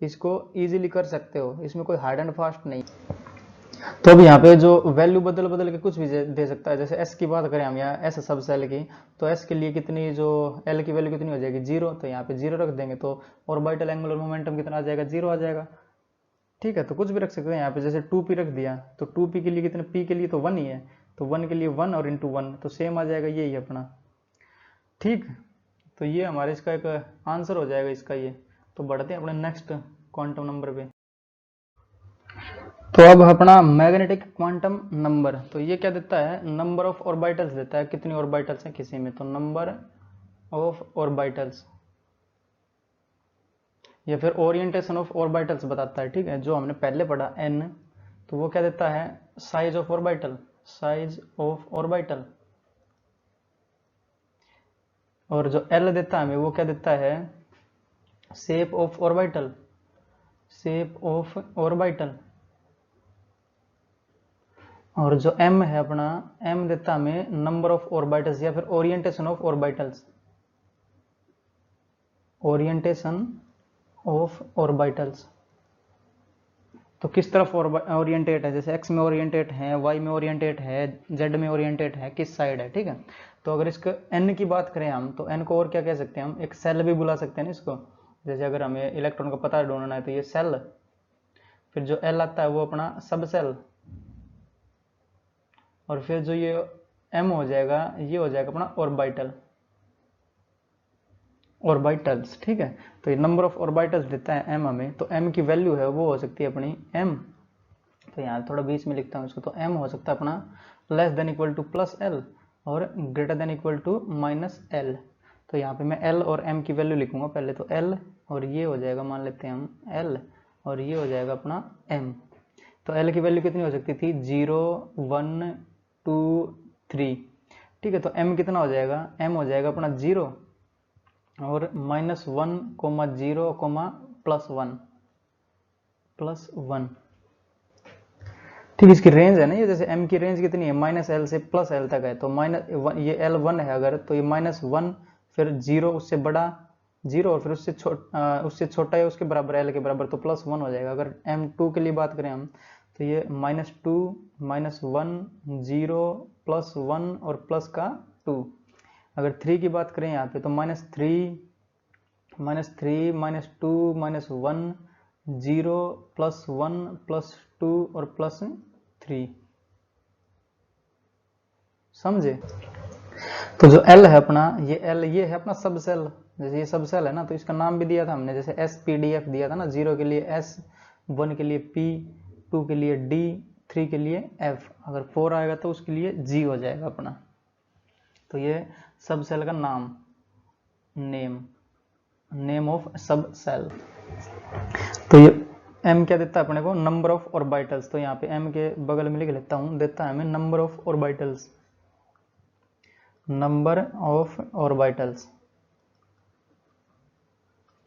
इसको इजीली कर सकते हो, इसमें कोई हार्ड एंड फास्ट नहीं। तो अब यहाँ पे जो वैल्यू बदल के कुछ भी दे सकता है। जैसे s की बात करें हम, यहाँ s सब सेल की, तो s के लिए कितनी, जो l की वैल्यू कितनी हो जाएगी, 0। तो यहाँ पे 0 रख देंगे, तो ऑर्बिटल एंगुलर मोमेंटम कितना आ जाएगा, 0 आ जाएगा, ठीक है। तो कुछ भी रख सकते हैं यहाँ पे, जैसे 2p रख दिया, तो 2p के लिए कितने, p के लिए तो 1 ही है, तो 1 के लिए 1 और इंटू 1, तो सेम आ जाएगा, यही अपना, ठीक। तो ये हमारे इसका एक आंसर हो जाएगा इसका ये। तो बढ़ते हैं अपने नेक्स्ट क्वांटम नंबर पे। तो अब अपना मैग्नेटिक क्वांटम नंबर, तो ये क्या देता है, नंबर ऑफ ऑर्बिटल्स देता है, कितनी ऑर्बिटल्स हैं किसी में, तो नंबर ऑफ ऑर्बिटल्स, या फिर ओरिएंटेशन ऑफ ऑर्बिटल्स बताता है, ठीक है। जो हमने पहले पढ़ा n, तो वो क्या देता है, साइज ऑफ ऑर्बिटल, और जो l देता है हमें, वो क्या देता है, शेप ऑफ ऑर्बिटल, और जो m है अपना, m देता हमें नंबर ऑफ ऑर्बिटल्स या फिर ओरिएंटेशन ऑफ ऑर्बिटल्स। तो किस तरफ ओरिएंटेट है, जैसे x में ओरिएंटेट है, y में ओरिएंटेट है, z में ओरिएंटेट है, किस साइड है, ठीक है। तो अगर इसका n की बात करें हम, तो n को और क्या कह सकते हैं हम, एक सेल भी बुला सकते हैं ना इसको। जैसे अगर हमें इलेक्ट्रॉन का पता ढूंढना है, तो ये सेल, फिर जो l आता है वो अपना सब सेल, और फिर जो ये m हो जाएगा, ये हो जाएगा अपना ऑर्बिटल्स, ठीक है। तो ये नंबर ऑफ ऑर्बिटल्स देता है m हमें। तो m की वैल्यू है वो हो सकती है अपनी m, तो यहाँ थोड़ा बीच में लिखता हूँ इसको, तो m हो सकता है अपना less than equal to plus l और greater than equal to minus l। तो यहाँ पे मैं l और m की वैल्यू लिखूंगा पहले, तो l और ये हो जाएगा, मान लेते हैं हम l, और ये हो जाएगा अपना m। तो l की वैल्यू कितनी हो सकती थी, 0, 1, 2, 3, ठीक है। तो m कितना हो जाएगा, m हो जाएगा अपना 0 और -1, 0, +1, +1। ठीक, इसकी रेंज है ना ये, जैसे m की रेंज कितनी है, -l से +l तक है, तो ये l1 है अगर, तो ये -1 फिर 0 उससे बड़ा 0 और फिर उससे छोटा है उसके बराबर l के बराबर, तो +1 हो जाएगा। अगर m2 के लिए बात करें हम, तो ये -2 -1 0 +1 और प्लस का 2। अगर 3 की बात करें यहाँ पे, तो -3 -3 -2 -1 0 +1 +2 और +3। समझे? तो जो L है अपना, ये L ये है अपना सब सेल। जैसे ये सब सेल है ना, तो इसका नाम भी दिया था हमने, जैसे SPDF दिया था ना, 0 के लिए S, 1 के लिए P, 2 के लिए D, 3 के लिए F, अगर 4 आएगा तो उसके लिए G हो जाएगा अपना। तो ये सब सेल का नाम, नेम ऑफ सब सेल। तो ये M क्या देता है अपने को, नंबर ऑफ ऑर्बिटल्स। तो यहाँ पे M के बगल में लिख लेता हूँ, देता है हमें number of orbitals, number of orbitals.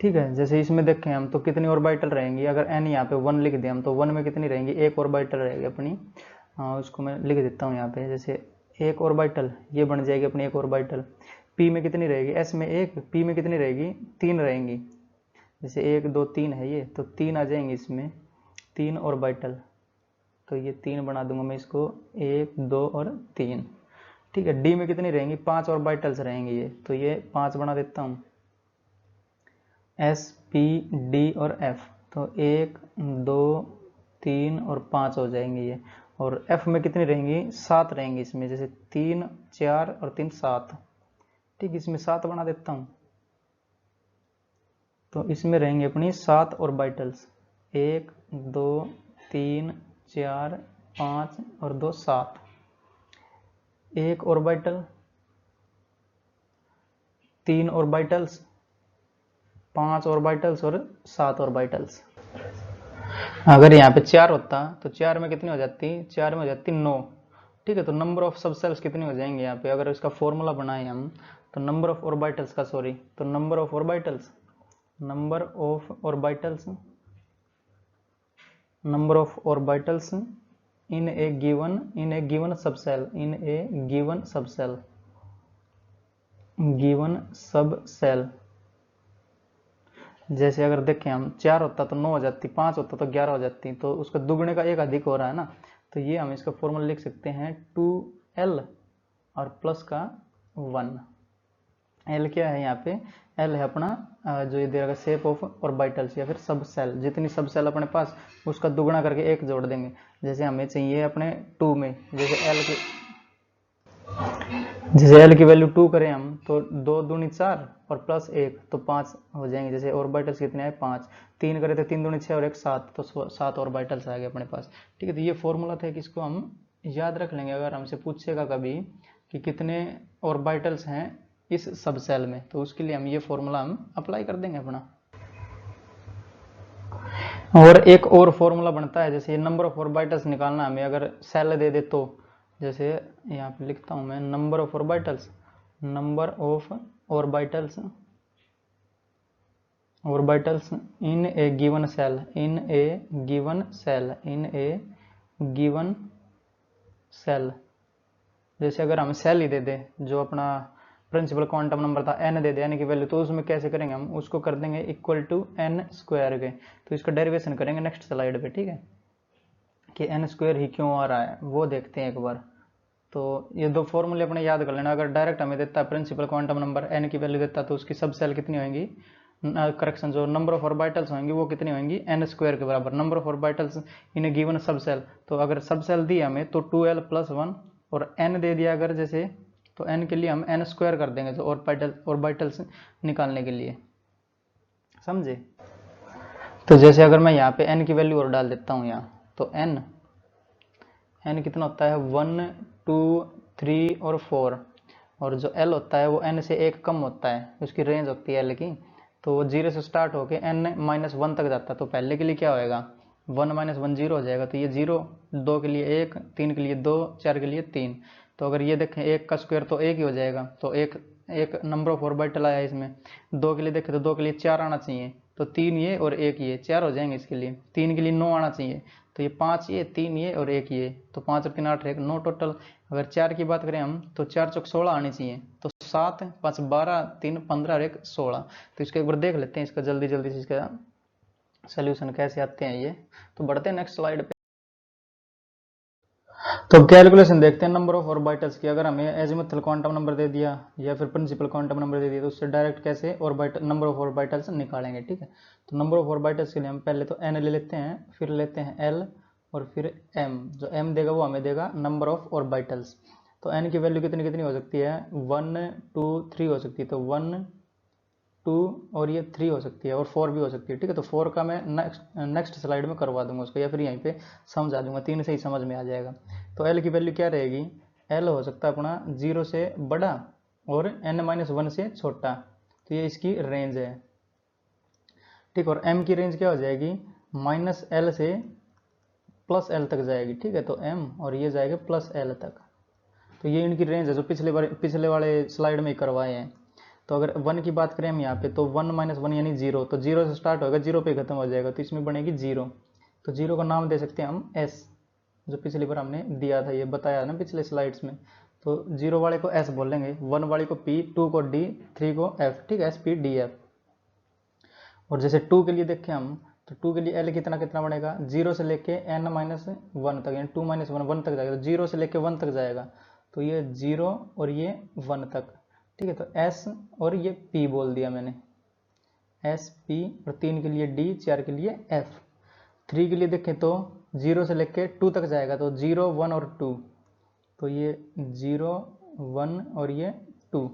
ठीक है, जैसे इसमें देखें हम तो कितनी ऑर्बिटल रहेंगी, अगर n यहाँ पे 1 लिख दें हम, तो 1 में कितनी रहेंगी, एक ऑर्बिटल रहेगी अपनी। उसको मैं लिख देता हूँ यहाँ पे, जैसे एक ऑर्बिटल ये बन जाएगी अपनी एक ऑर्बिटल। p में कितनी रहेगी, s में 1, p में कितनी रहेगी, 3 रहेंगी। जैसे 1 2 3 है ये, तो 3 आ जाएंगे इसमें, 3 ऑर्बिटल। तो ये 3 बना दूंगा मैं इसको, 1 2 और 3। ठीक है, d में कितनी रहेंगी, 5 ऑर्बिटल्स रहेंगे ये, तो ये 5 बना देता हूँ, S P D और F। तो 1 2 3 और 5 हो जाएंगे ये। और F में कितनी रहेंगी, 7 रहेंगी इसमें, जैसे 3 4 और 3 7। ठीक, इसमें 7 बना देता हूँ। तो इसमें रहेंगे अपनी 7 ऑर्बिटल्स, 1 2 3 4 5 और 2 7। एक ऑर्बिटल, 3 ऑर्बिटल्स, 5 ऑर्बिटल्स और 7 ऑर्बिटल्स। अगर यहाँ पे 4 होता तो 4 में कितनी हो जाती, 4 में हो जाती 9। ठीक है, तो नंबर ऑफ सब सेल्स कितने हो जाएंगे यहाँ पे, अगर इसका फॉर्मूला बनाए हम, तो नंबर ऑफ ऑर्बिटल्स का, सॉरी, तो number of orbitals, number of orbitals, number of orbitals in a given subshell, in a given subshell, given सब सेल। जैसे अगर देखें हम, 4 होता तो 9 हो जाती, 5 होता तो 11 हो जाती, तो उसका दुगने का एक अधिक हो रहा है ना, तो ये हम इसका फॉर्मूला लिख सकते हैं 2L और प्लस का 1। L क्या है यहाँ पे, L है अपना जो ये दे रहा शेप ऑफ ऑर्बिटल्स या फिर सब सेल, जितनी सब सेल अपने पास उसका दुगना करके एक जोड़ देंगे। जैसे हमें चाहिए अपने 2 में, जैसे L की वैल्यू 2 करें हम, तो 2 दूनी 4 और प्लस 1 तो 5 हो जाएंगे। जैसे ऑर्बिटल्स कितने आए, 5, 3 करे तो 3 दूनी 6 और 1 7, तो 7 ऑर्बिटल्स आ गए अपने पास। ठीक है, तो ये फॉर्मूला था कि इसको हम याद रख लेंगे, अगर हमसे पूछेगा कभी कि कितने ऑर्बिटल्स हैं इस सब सेल में, तो उसके लिए हम ये फॉर्मूला हम अप्लाई कर देंगे अपना। और एक और फॉर्मूला बनता है, जैसे नंबर ऑफ ऑर्बिटल्स निकालना हमें, अगर सेल दे दे तो, जैसे यहाँ पे लिखता हूँ मैं, number of orbitals, number of orbitals, orbitals in a given shell, in a given shell, in a given shell. जैसे अगर हम सेल ही दे दे, जो अपना प्रिंसिपल क्वांटम नंबर था n दे दे, n की वैल्यू, तो उसमें कैसे करेंगे हम, उसको कर देंगे इक्वल टू n स्क्वायर के। तो इसका डेरिवेशन करेंगे नेक्स्ट स्लाइड पे। ठीक है, कि n स्क्वायर ही क्यों आ रहा है वो देखते हैं एक बार। तो ये दो फॉर्मूले अपने याद कर लेना। अगर डायरेक्ट हमें देता है प्रिंसिपल क्वांटम नंबर n की वैल्यू देता है, तो उसकी सब सेल कितनी होंगी, करेक्शन, जो नंबर ऑफ ऑर्बिटल्स होंगी वो कितनी होंगी, n स्क्वायर के बराबर, number of orbitals in a given सब सेल। तो अगर सब सेल दी हमें तो 2l प्लस 1 और n दे दिया अगर जैसे, तो n के लिए हम n स्क्वायर कर देंगे, जो ऑर्बिटल्स निकालने के लिए। समझे? तो जैसे अगर मैं यहाँ पे n की वैल्यू और डाल देता हूँ यहाँ, तो n कितना होता है, 1 2 3 और 4, और जो l होता है वो n से एक कम होता है, उसकी रेंज होती है l की। तो वो 0 से स्टार्ट होके n माइनस 1 तक जाता है। तो पहले के लिए क्या होएगा, 1 माइनस 1 0 हो जाएगा, तो ये 0, 2 के लिए 1, 3 के लिए 2, 4 के लिए 3। तो अगर ये देखें 1 का स्क्वायर तो 1 ही हो जाएगा, तो एक नंबर ऑफ ऑर्बिटल आया इसमें। 2 के लिए देखें तो 2 के लिए 4 आना चाहिए, तो 3 ये और 1 ये 4 हो जाएंगे। इसके लिए 3 के लिए 9 आना चाहिए, तो ये 5 ये 3 ये और 1 ये, तो 5 और 3 8 1 9 टोटल। अगर 4 की बात करें हम तो 4 चौक 16 आनी चाहिए, तो 7 5 12 3 15 और 1 16। तो इसको एक बार देख लेते हैं इसका जल्दी जल्दी से इसका सोल्यूशन कैसे आते हैं ये। तो बढ़ते हैं नेक्स्ट स्लाइड पे। तो अब कैलकुलेशन देखते हैं नंबर ऑफ ऑर्बिटल्स की। अगर हमें एजीमुथल क्वांटम नंबर दे दिया या फिर प्रिंसिपल क्वांटम नंबर दे दिया तो उससे डायरेक्ट कैसे ऑर्बिटल नंबर ऑफ ऑर्बिटल्स निकालेंगे, ठीक है। तो नंबर ऑफ ऑर्बिटल्स के लिए हम पहले तो n ले लेते हैं, फिर लेते हैं l और फिर m। जो m देगा वो हमें देगा नंबर ऑफ ऑर्बिटल्स। तो n की वैल्यू कितनी कितनी हो सकती है, 1 2 3 हो सकती है, तो 1 2 और ये 3 हो सकती है और 4 भी हो सकती है, ठीक है। तो 4 का मैं नेक्स्ट स्लाइड में करवा दूंगा उसको, या फिर यहीं पे समझा दूंगा, 3 से ही समझ में आ जाएगा। तो l की वैल्यू क्या रहेगी, l हो सकता है अपना 0 से बड़ा और n-1 से छोटा, तो ये इसकी रेंज है, ठीक। और m की रेंज क्या हो जाएगी, -l से +l तक जाएगी, ठीक है। तो m और ये जाएगा +l तक। तो ये इनकी रेंज है जो पिछले वाले स्लाइड में करवाए हैं। तो अगर 1 की बात करें हम यहाँ पे तो 1 - 1 यानी 0, तो 0 से स्टार्ट होगा 0 पे खत्म हो जाएगा, तो इसमें बनेगी 0। तो 0 का नाम दे सकते हैं हम s, जो पिछली बार हमने दिया था, ये बताया ना पिछले स्लाइड्स में। तो 0 वाले को s बोलेंगे, 1 वाले को p, 2 को d, 3 को f, ठीक है, s p d f। और जैसे 2 के लिए देखें हम तो 2 के लिए l कितना कितना बनेगा, 0 से लेके n-1 तक, यानी 2 - 1 तक जाएगा, तो 0 से लेके 1 तक जाएगा, तो ये 0 और ये 1 तक, ठीक है। तो s और ये p बोल दिया मैंने, s p, और 3 के लिए d, 4 के लिए f। 3 के लिए देखें तो 0 से लेके 2 तक जाएगा, तो 0 1 और 2, तो ये 0 1 और ये 2,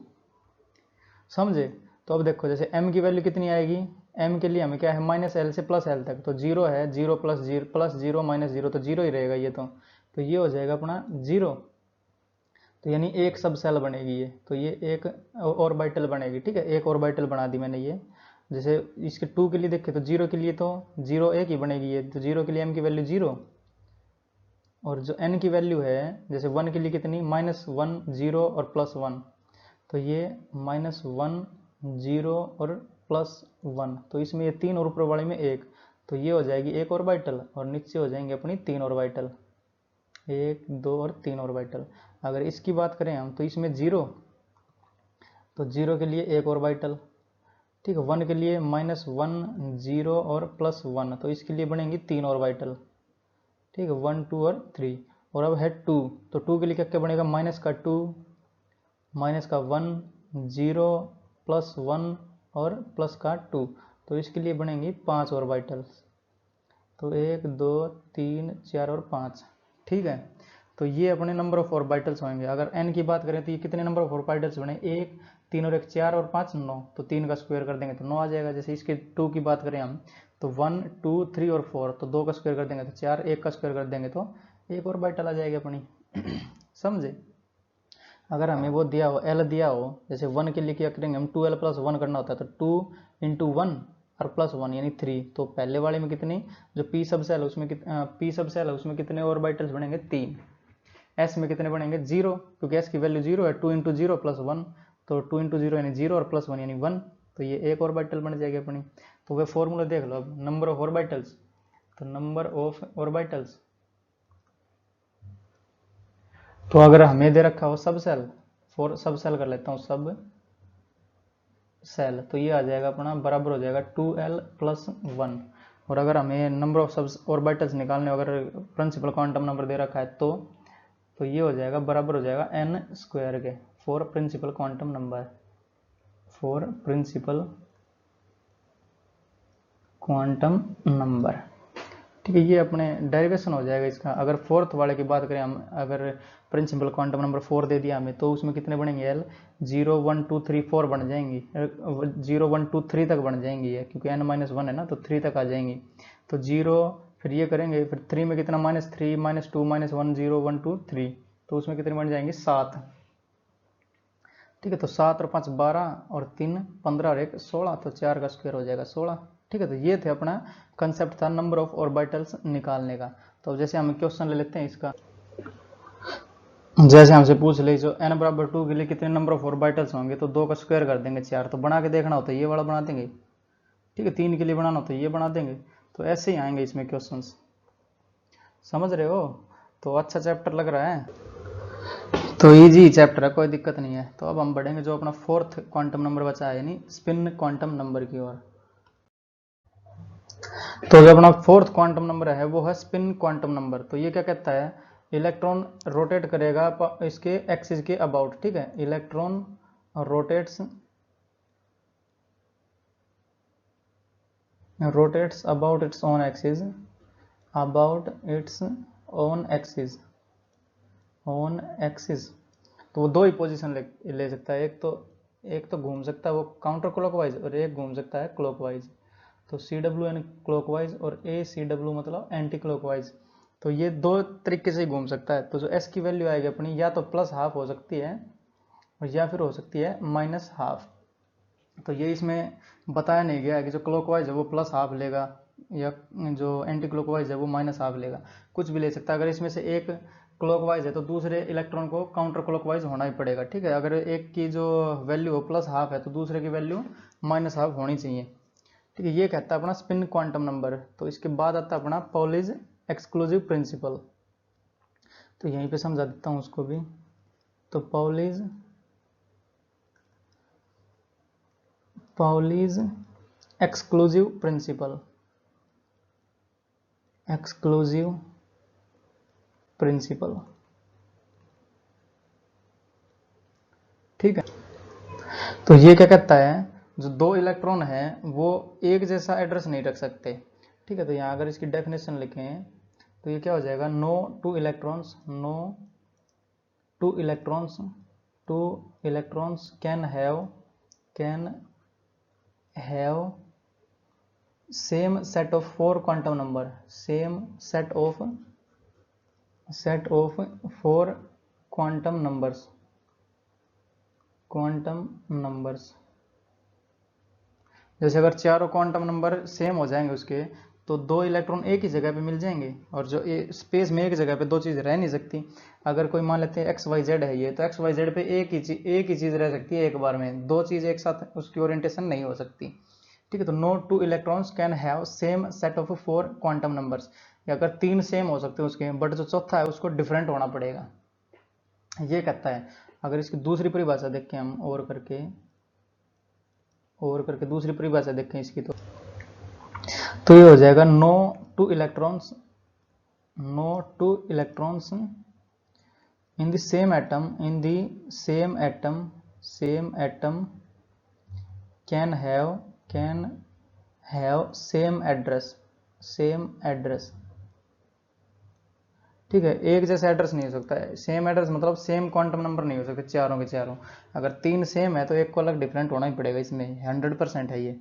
समझे। तो अब देखो जैसे m की वैल्यू कितनी आएगी, m के लिए हमें क्या है -l से +l तक, तो 0 है, 0 + 0 +0 -0, तो 0 ही रहेगा ये। तो ये हो जाएगा अपना 0, तो यानी एक सब सेल बनेगी ये, तो ये एक ऑर्बिटल बनेगी, ठीक है। एक ऑर्बिटल बना दी मैंने ये। जैसे इसके 2 के लिए देखें तो 0 के लिए तो 0 एक ही बनेगी ये, तो 0 के लिए m की वैल्यू 0, और जो n की वैल्यू है जैसे 1 के लिए कितनी -1 0 और +1, तो ये -1 0 और +1, तो इसमें ये 3 और ऊपर वाले में 1, तो ये हो जाएगी एक ऑर्बिटल, और नीचे हो जाएंगे अपनी 3 ऑर्बिटल, 1 2 और 3 ऑर्बिटल। अगर इसकी बात करें हम तो इसमें 0, तो 0 के लिए एक ऑर्बिटल, ठीक है। 1 के लिए -1 0 और +1, तो इसके लिए बनेंगी 3 ऑर्बिटल, ठीक है, 1 2 और 3। और अब है 2, तो 2 के लिए क्या क्या बनेगा, -2 -1 0 +1 और +2, तो इसके लिए बनेंगी 5 ऑर्बिटल्स, तो 1 2 3 4 और 5, ठीक है। तो ये अपने नंबर ऑफ ऑर्बिटल्स होंगे। अगर n की बात करें तो ये कितने नंबर ऑफ ऑर्बिटल्स बने, 1 3 और 1 4 और 5 9, तो 3 का स्क्वायर कर देंगे तो 9 आ जाएगा। जैसे इसके 2 की बात करें हम तो 1 2 3 और 4, तो 2 का स्क्वायर कर देंगे तो 4, 1 का स्क्वायर कर देंगे तो एक ऑर्बिटल आ जाएगी अपनी समझे। अगर हमें वो दिया हो l दिया हो, जैसे 1 के लिए क्या करेंगे हम, 2l + 1 करना होता है, तो 2 × 1 और +1 यानी 3, तो पहले वाले में कितनी, जो p सब सेल है उसमें कितने ऑर्बिटल्स बनेंगे, 3। s में कितने बनेंगे, 0, क्योंकि s की वैल्यू 0 है, 2 × 0 + 1, तो 2 × 0 यानी 0 और +1 यानी 1, तो ये एक ऑर्बिटल बन जाएगी अपनी। तो वे फॉर्मूला देख लो अब, नंबर ऑफ ऑर्बिटल्स, तो नंबर ऑफ ऑर्बिटल्स, तो अगर हमें दे रखा हो सब सेल, सब सेल कर लेता हूँ सब सेल, तो ये आ जाएगा अपना बराबर हो जाएगा 2l + 1। और अगर हमें नंबर ऑफ सब ऑर्बिटल्स निकालने, अगर प्रिंसिपल क्वांटम नंबर दे रखा है तो ये हो जाएगा बराबर हो जाएगा n² के, for principal quantum number, for principal quantum number, ठीक है। ये अपने डेरिवेशन हो जाएगा इसका। अगर फोर्थ वाले की बात करें हम, अगर प्रिंसिपल क्वांटम नंबर 4 दे दिया हमें, तो उसमें कितने बनेंगे, l 0 1 2 3 4 बन जाएंगी, 0 1 2 3 तक बन जाएंगी ये, क्योंकि n-1 है ना, तो 3 तक आ जाएंगी। तो 0 फिर ये करेंगे, फिर 3 में कितना -3 -2 -1 0 1 2 3, तो उसमें कितने बन जाएंगे, 7, ठीक है। तो 7 और 5 12 और 3 15 और 1 16, तो 4 का स्क्वायर हो जाएगा 16, ठीक है। तो ये थे अपना कंसेप्ट था नंबर ऑफ ऑर्बिटल्स निकालने का। तो जैसे हम क्वेश्चन ले लेते हैं इसका, जैसे हमसे पूछ ले जो n = 2 के लिए कितने नंबर ऑफ ऑर्बिटल्स होंगे, तो 2 का स्क्वायर कर देंगे 4, तो बना के देखना होता है ये वाला बना देंगे, ठीक है, 3 के लिए बनाना तो ये बना देंगे। तो ऐसे ही आएंगे इसमें क्वेश्चंस, समझ रहे हो? तो अच्छा चैप्टर लग रहा है, तो इजी चैप्टर है, कोई दिक्कत नहीं है। तो अब हम बढ़ेंगे जो अपना फोर्थ क्वांटम नंबर बचा है, यानी स्पिन क्वांटम नंबर की ओर। तो जो अपना फोर्थ क्वांटम नंबर है वो है स्पिन क्वांटम नंबर। तो ये क्या कहता है, इलेक्ट्रॉन रोटेट करेगा इसके एक्सिस के अबाउट, ठीक है, electron rotates about its own axis, on axis. तो वो दो ही पोजीशन ले सकता है, एक तो घूम सकता है वो काउंटर क्लॉकवाइज, और एक घूम सकता है क्लॉकवाइज। तो सी डब्ल्यू यानी क्लॉकवाइज और ए सी डब्ल्यू मतलब एंटी क्लॉकवाइज। तो ये दो तरीके से घूम सकता है। तो जो एस की वैल्यू आएगी अपनी, या तो +½ हो सकती है और या फिर हो सकती है -½ तो ये इसमें बताया नहीं गया है कि जो क्लॉकवाइज है वो +½ लेगा या जो एंटी क्लॉकवाइज है वो -½ लेगा, कुछ भी ले सकता है। अगर इसमें से एक क्लॉकवाइज है तो दूसरे इलेक्ट्रॉन को काउंटर क्लॉकवाइज होना ही पड़ेगा, ठीक है। अगर एक की जो वैल्यू हो +½ है तो दूसरे की वैल्यू -½ होनी चाहिए, ठीक है। ये कहता है अपना स्पिन क्वांटम नंबर। तो इसके बाद आता है अपना पॉलीज एक्सक्लूसिव प्रिंसिपल। तो यहीं पे समझा देता हूँ उसको भी। तो पॉलीज एक्सक्लूसिव प्रिंसिपल, ठीक है। तो ये क्या कहता है, जो दो इलेक्ट्रॉन है वो एक जैसा एड्रेस नहीं रख सकते, ठीक है। तो यहाँ अगर इसकी डेफिनेशन लिखें तो ये क्या हो जाएगा, no two electrons can have same set of 4 quantum number, same set of 4 quantum numbers. जैसे अगर चारों क्वांटम नंबर सेम हो जाएंगे उसके, तो दो इलेक्ट्रॉन एक ही जगह पे मिल जाएंगे। और जो स्पेस में एक जगह पे दो चीज़ रह नहीं सकती। अगर कोई मान लेते हैं XYZ है ये, तो XYZ पे एक ही चीज़ रह सकती है एक बार में, दो चीज़ एक साथ उसकी ओरिएंटेशन नहीं हो सकती, ठीक है। तो no two electrons can have same set of 4 quantum numbers. अगर 3 सेम हो सकते हैं उसके, बट जो चौथा है उसको डिफरेंट होना पड़ेगा, ये कहता है। अगर इसकी दूसरी परिभाषा देखें हम और करके दूसरी परिभाषा देखें इसकी, तो ये हो जाएगा no two electrons in the same atom can have same address, ठीक है। एक जैसा एड्रेस नहीं हो सकता है, सेम एड्रेस मतलब सेम क्वांटम नंबर नहीं हो सकते चारों के चारों। अगर 3 सेम है तो एक को अलग डिफरेंट होना ही पड़ेगा, इसमें 100% है ये।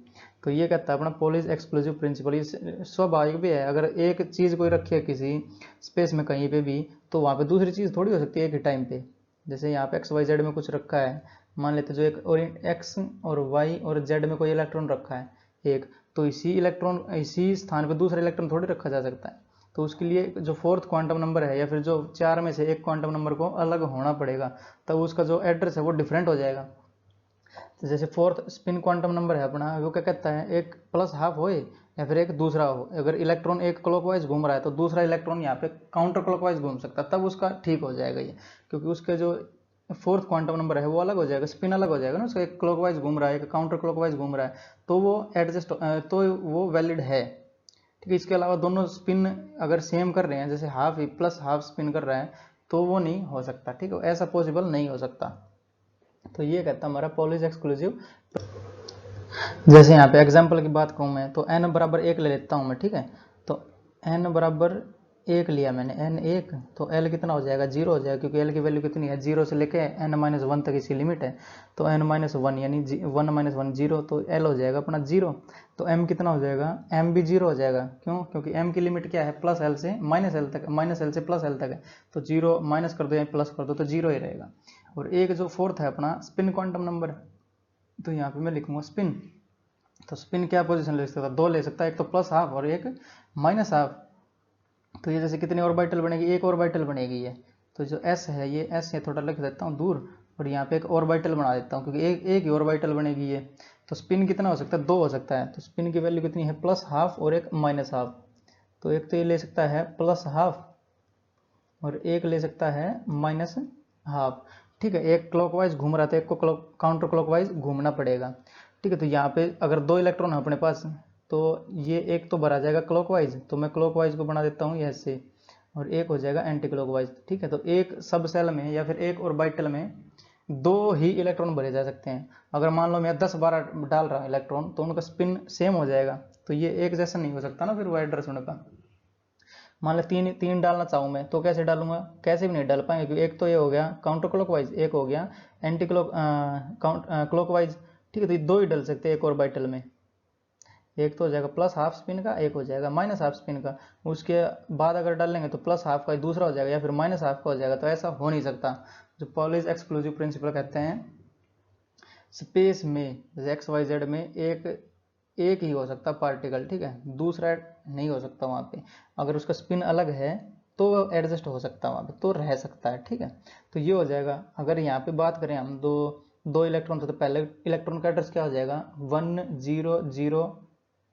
तो ये कहता है अपना पॉलीज एक्सक्लूसिव प्रिंसिपल। ये स्वाभाविक भी है, अगर एक चीज़ कोई रखी है किसी स्पेस में कहीं पे भी, तो वहाँ पे दूसरी चीज़ थोड़ी हो सकती है एक ही टाइम पे। जैसे यहाँ पे XYZ में कुछ रखा है, मान लेते जो एक X और Y और Z में कोई इलेक्ट्रॉन रखा है एक, तो इसी स्थान पर दूसरा इलेक्ट्रॉन थोड़ी रखा जा सकता है। तो उसके लिए जो फोर्थ क्वांटम नंबर है या फिर जो 4 में से एक क्वांटम नंबर को अलग होना पड़ेगा, तब उसका जो एड्रेस है वो डिफरेंट हो जाएगा। तो जैसे फोर्थ स्पिन क्वांटम नंबर है अपना, वो क्या कहता है, एक +½ हो या फिर एक दूसरा हो। अगर इलेक्ट्रॉन एक क्लॉकवाइज घूम रहा है तो दूसरा इलेक्ट्रॉन यहाँ पे काउंटर क्लॉकवाइज घूम सकता है, तब उसका ठीक हो जाएगा ये, क्योंकि उसके जो फोर्थ क्वांटम नंबर है वो अलग हो जाएगा, स्पिन अलग हो जाएगा ना उसका, एक क्लॉकवाइज घूम रहा है एक काउंटर क्लॉकवाइज घूम रहा है, तो वो वैलिड है, ठीक है। इसके अलावा दोनों स्पिन अगर सेम कर रहे हैं, जैसे +½ स्पिन कर रहा है, तो वो नहीं हो सकता, ठीक है, ऐसा पॉसिबल नहीं हो सकता। तो ये कहता है हमारा पॉलीज एक्सक्लूसिव। जैसे यहाँ पे एग्जांपल की बात कहूँ मैं, तो n = 1 ले लेता हूँ मैं, ठीक है। तो n = 1 लिया मैंने, n 1, तो l कितना हो जाएगा, 0 हो जाएगा, क्योंकि l की वैल्यू कितनी है, 0 से लेके n-1 तक इसकी लिमिट है। तो n-1 यानी 1 - 1 0, तो l हो जाएगा अपना 0। तो m कितना हो जाएगा, m भी 0 हो जाएगा, क्यों, क्योंकि m की लिमिट क्या है, +L से -L तक, -L से +L तक है। तो 0 माइनस कर दो या प्लस कर दो तो 0 ही रहेगा। और एक जो फोर्थ है अपना स्पिन क्वांटम नंबर, तो यहाँ पे मैं लिखूंगा स्पिन। तो स्पिन क्या पोजीशन ले सकता है, 2 ले सकता है, एक तो +½ और एक -½ तो ये जैसे कितनी ऑर्बिटल बनेगी, एक ऑर्बिटल बनेगी ये। तो जो s है, ये s है, थोड़ा लिख देता हूँ दूर, और यहाँ पे एक ऑर्बिटल बना देता हूँ, क्योंकि एक ही ऑर्बिटल बनेगी ये। तो स्पिन कितना हो सकता है, 2 हो सकता है। तो स्पिन की वैल्यू कितनी है, +12 और एक -12। तो एक तो ये ले सकता है +12 और एक ले सकता है -12। ठीक है, एक क्लॉकवाइज घूम रहा था, एक को काउंटर क्लॉकवाइज घूमना पड़ेगा। ठीक है, तो यहाँ पे अगर 2 इलेक्ट्रॉन है अपने पास, तो ये एक तो भरा जाएगा क्लॉकवाइज, तो मैं क्लॉकवाइज को बना देता हूँ ऐसे, और एक हो जाएगा एंटी क्लॉकवाइज। ठीक है, तो एक सब सेल में या फिर एक ऑर्बिटल में 2 ही इलेक्ट्रॉन भरे जा सकते हैं। अगर मान लो मैं 10-12 डाल रहा हूँ इलेक्ट्रॉन, तो उनका स्पिन सेम हो जाएगा, तो ये एक जैसा नहीं हो सकता ना फिर वो एड्रेस उनका। मान लो तीन डालना चाहूँ मैं, तो कैसे डालूंगा, कैसे भी नहीं डाल पाएंगे, क्योंकि एक तो ये हो गया काउंटर क्लॉकवाइज, एक हो गया एंटी क्लॉकवाइज। ठीक है, तो ये 2 ही डाल सकते हैं एक ऑर्बिटल में। एक तो हो जाएगा +12 स्पिन का, एक हो जाएगा -12 स्पिन का। उसके बाद अगर डालेंगे तो +12 का दूसरा हो जाएगा या फिर -12 का हो जाएगा। तो ऐसा हो नहीं सकता, जो पॉलीज एक्सक्लूसिव प्रिंसिपल कहते हैं। स्पेस में जैसे XYZ में एक ही हो सकता पार्टिकल, ठीक है, दूसरा नहीं हो सकता वहाँ पे। अगर उसका स्पिन अलग है तो एडजस्ट हो सकता है वहाँ पे, तो रह सकता है। ठीक है, तो ये हो जाएगा। अगर यहाँ पे बात करें हम, दो इलेक्ट्रॉन थे, तो पहले इलेक्ट्रॉन का एड्रेस क्या हो जाएगा, 1 0 0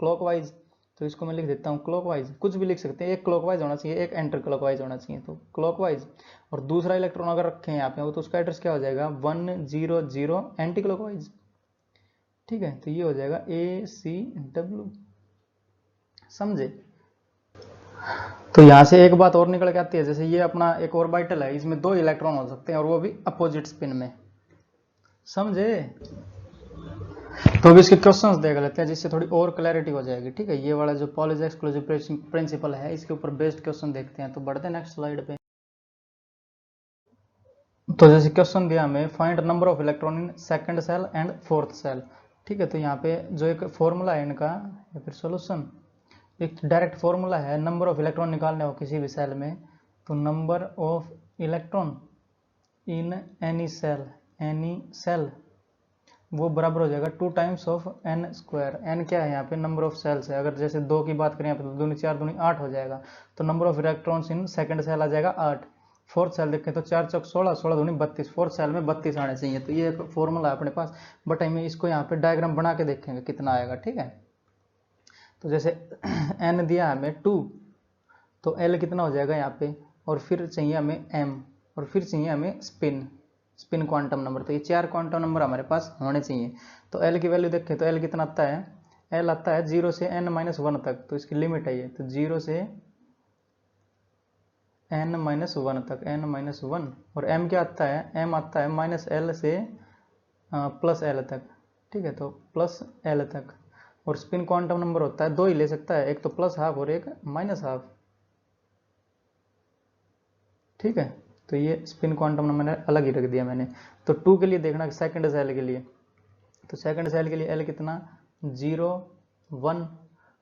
क्लॉकवाइज। तो इसको मैं लिख देता हूँ क्लॉकवाइज, कुछ भी लिख सकते हैं, एक क्लॉकवाइज होना चाहिए, एक एंटर क्लॉकवाइज होना चाहिए, तो क्लॉकवाइज। और दूसरा इलेक्ट्रॉन अगर रखें यहाँ पे, तो उसका एड्रेस क्या हो जाएगा, 1 0 0 एंटी क्लॉकवाइज। ठीक है, तो ये हो जाएगा ACW, समझे। तो यहाँ से एक बात और निकल के आती है, जैसे ये अपना एक ऑर्बिटल है, इसमें 2 इलेक्ट्रॉन हो सकते हैं और वो भी अपोजिट स्पिन में, समझे। तो अब इसके क्वेश्चंस देख लेते हैं, जिससे थोड़ी और क्लैरिटी हो जाएगी। ठीक है, ये वाला जो पॉलीज एक्सक्लूसिव प्रिंसिपल है, इसके ऊपर बेस्ड क्वेश्चन देखते हैं। तो बढ़ते हैं नेक्स्ट स्लाइड पे। तो जैसे क्वेश्चन दिया हमें, find number of electron in second shell and fourth shell. ठीक है, तो यहाँ पे जो एक फॉर्मूला है इनका या फिर सोल्यूशन, एक डायरेक्ट फॉर्मूला है नंबर ऑफ इलेक्ट्रॉन निकालने हो किसी भी सेल में। तो number of electron in any shell वो बराबर हो जाएगा 2 टाइम्स ऑफ n²। n क्या है यहाँ पे, नंबर ऑफ सेल्स है। अगर जैसे 2 की बात करें यहाँ पे, तो 2 4 2 8 हो जाएगा। तो number of electrons in second shell आ जाएगा 8। फोर्थ सेल देखें तो 4 चौक 16, 16 दूनी 32। फोर्थ सेल में 32 आने चाहिए। तो ये एक फॉर्मूला है अपने पास, बट हमें इसको यहाँ पे डायग्राम बना के देखेंगे कितना आएगा। ठीक है, तो जैसे n दिया हमें 2, तो l कितना हो जाएगा यहाँ पे, और फिर चाहिए हमें m, और फिर चाहिए हमें स्पिन क्वांटम नंबर। तो ये 4 क्वांटम नंबर हमारे पास होने चाहिए। तो l की वैल्यू देखें तो l कितना आता है, l आता है 0 से n-1 तक। तो इसकी लिमिट है ये, तो 0 से n-1 तक, n-1। और m क्या आता है, m आता है -l से +l तक। ठीक है, तो +l तक। और स्पिन क्वांटम नंबर होता है 2 ही ले सकता है, एक तो +12 और एक -12। ठीक है, तो ये स्पिन क्वांटम नंबर अलग ही रख दिया मैंने। तो 2 के लिए देखना, सेकंड सेल के लिए, तो सेकंड सेल के लिए l कितना 0 1,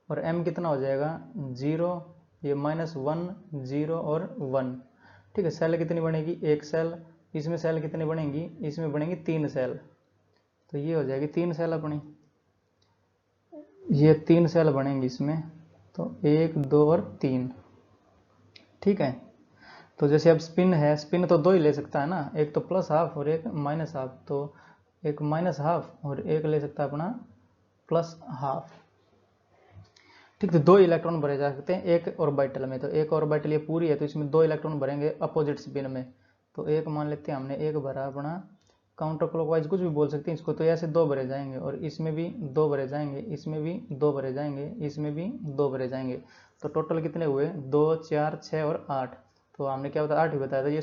और m कितना हो जाएगा 0, ये -1 0 और 1। ठीक है, सेल कितनी बनेगी, एक सेल। इसमें सेल कितनी बनेंगी, इसमें बनेंगी 3 सेल। तो ये हो जाएगी 3 सेल अपनी, ये 3 सेल बनेंगी इसमें। तो 1 2 और 3। ठीक है, तो जैसे अब स्पिन है, स्पिन तो 2 ही ले सकता है ना, एक तो +12 और एक -12। तो एक -12 और एक ले सकता है अपना +12। ठीक, तो 2 इलेक्ट्रॉन भरे जा सकते हैं एक ऑर्बिटल में। तो एक ऑर्बिटल ये पूरी है, तो इसमें 2 इलेक्ट्रॉन भरेंगे अपोजिट स्पिन में। तो एक मान लेते हैं हमने, एक भरा अपना काउंटर क्लॉकवाइज, कुछ भी बोल सकते हैं इसको। तो ऐसे 2 भरे जाएंगे, और इसमें भी 2 भरे जाएंगे, इसमें भी 2 भरे जाएंगे, इसमें भी 2 भरे जाएंगे। तो टोटल कितने हुए, 2 4 6 और 8। तो हमने क्या बताया, 8 ही बताया था। ये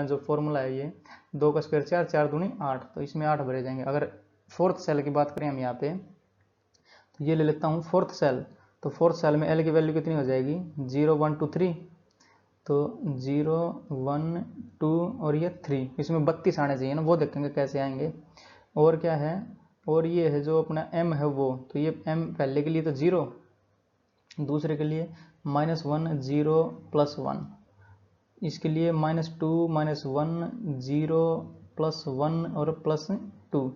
जो फॉर्मूला है, ये 2 का स्क्वायर 4, 4 दूनी 8। तो इसमें 8 भरे जाएंगे। अगर फोर्थ सेल की बात करें हम यहाँ पे, तो ये ले लेता हूँ फोर्थ सेल। तो फोर्थ सेल में l की वैल्यू कितनी हो जाएगी, 0 1 2 3। तो 0 1 2 और ये 3। इसमें 32 आने चाहिए ना, वो देखेंगे कैसे आएंगे। और क्या है, और ये है जो अपना m है वो, तो ये m पहले के लिए तो 0, दूसरे के लिए -1 0 +1, इसके लिए -2 -1 0 +1 और +2।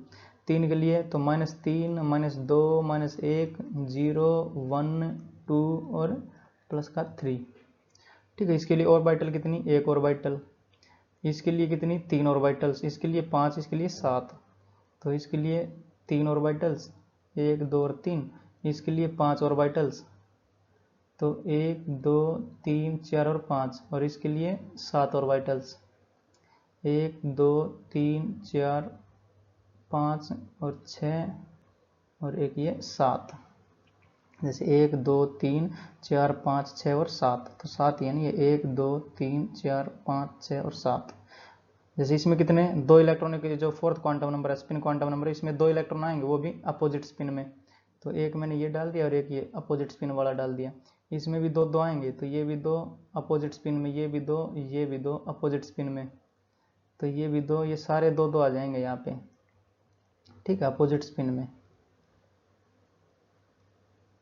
3 के लिए तो -3 -2 -1 0 1 2 और +3। ठीक है, इसके लिए ऑर्बिटल कितनी, एक ऑर्बिटल। इसके लिए कितनी, 3 ऑर्बिटल्स। इसके लिए 5, इसके लिए 7। तो इसके लिए 3 ऑर्बिटल्स, 1 2 और 3, इसके लिए 5 ऑर्बिटल्स, तो 1 2 3 4 और 5, और इसके लिए 7 ऑर्बिटल्स, 1 2 3 4 5 और 6 और एक ये 7, जैसे 1 2 3 4 5 6 और 7, तो 7 यानी ये 1 2 3 4 5 6 और 7। जैसे इसमें कितने, 2 इलेक्ट्रॉन के जो फोर्थ क्वांटम नंबर है, स्पिन क्वांटम नंबर है, इसमें 2 इलेक्ट्रॉन आएंगे, वो भी अपोजिट स्पिन में। तो एक मैंने ये डाल दिया और एक ये अपोजिट स्पिन वाला डाल दिया। इसमें भी दो आएंगे, तो ये भी 2 अपोजिट स्पिन में, ये भी 2, ये भी 2 अपोजिट स्पिन में, तो ये भी 2, ये सारे 2 आ जाएंगे यहाँ पे, ठीक है, अपोजिट स्पिन में।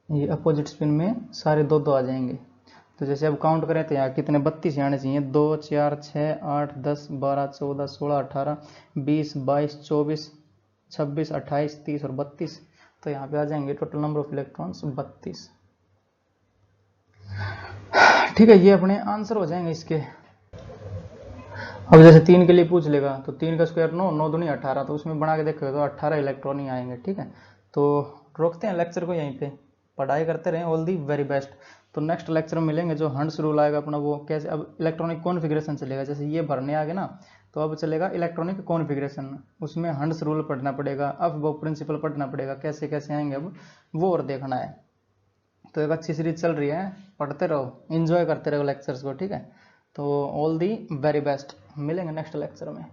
ये अपोजिट स्पिन में सारे 2 आ जाएंगे। तो जैसे अब काउंट करें तो यहाँ कितने, 32 आने चाहिए, 2 4 6 8 10 12 14 16 18 20 22 24 26 28 30 और 32, तो यहाँ पे आ जाएंगे टोटल नंबर ऑफ इलेक्ट्रॉन्स 32। ठीक है, ये अपने आंसर हो जाएंगे इसके। अब जैसे 3 के लिए पूछ लेगा, तो 3 का स्क्वायर 9, 9 दूनी 18, तो उसमें बना के देखोगे तो 18 इलेक्ट्रॉन ही आएंगे। ठीक है, तो रोकते हैं लेक्चर को यहीं पे, पढ़ाई करते रहें। All the very best. तो नेक्स्ट लेक्चर में मिलेंगे, जो हंड्स रूल आएगा अपना, वो कैसे अब इलेक्ट्रॉनिक कॉन्फ़िगरेशन चलेगा। जैसे ये भरने आ गए ना, तो अब चलेगा इलेक्ट्रॉनिक कॉन्फ़िगरेशन, उसमें हंड्स रूल पढ़ना पड़ेगा, अब वो प्रिंसिपल पढ़ना पड़ेगा, कैसे कैसे आएंगे अब वो और देखना है। तो एक अच्छी सीरीज चल रही है, पढ़ते रहो, एंजॉय करते रहो लेक्चर्स को। ठीक है, तो ऑल दी वेरी बेस्ट, मिलेंगे नेक्स्ट लेक्चर में।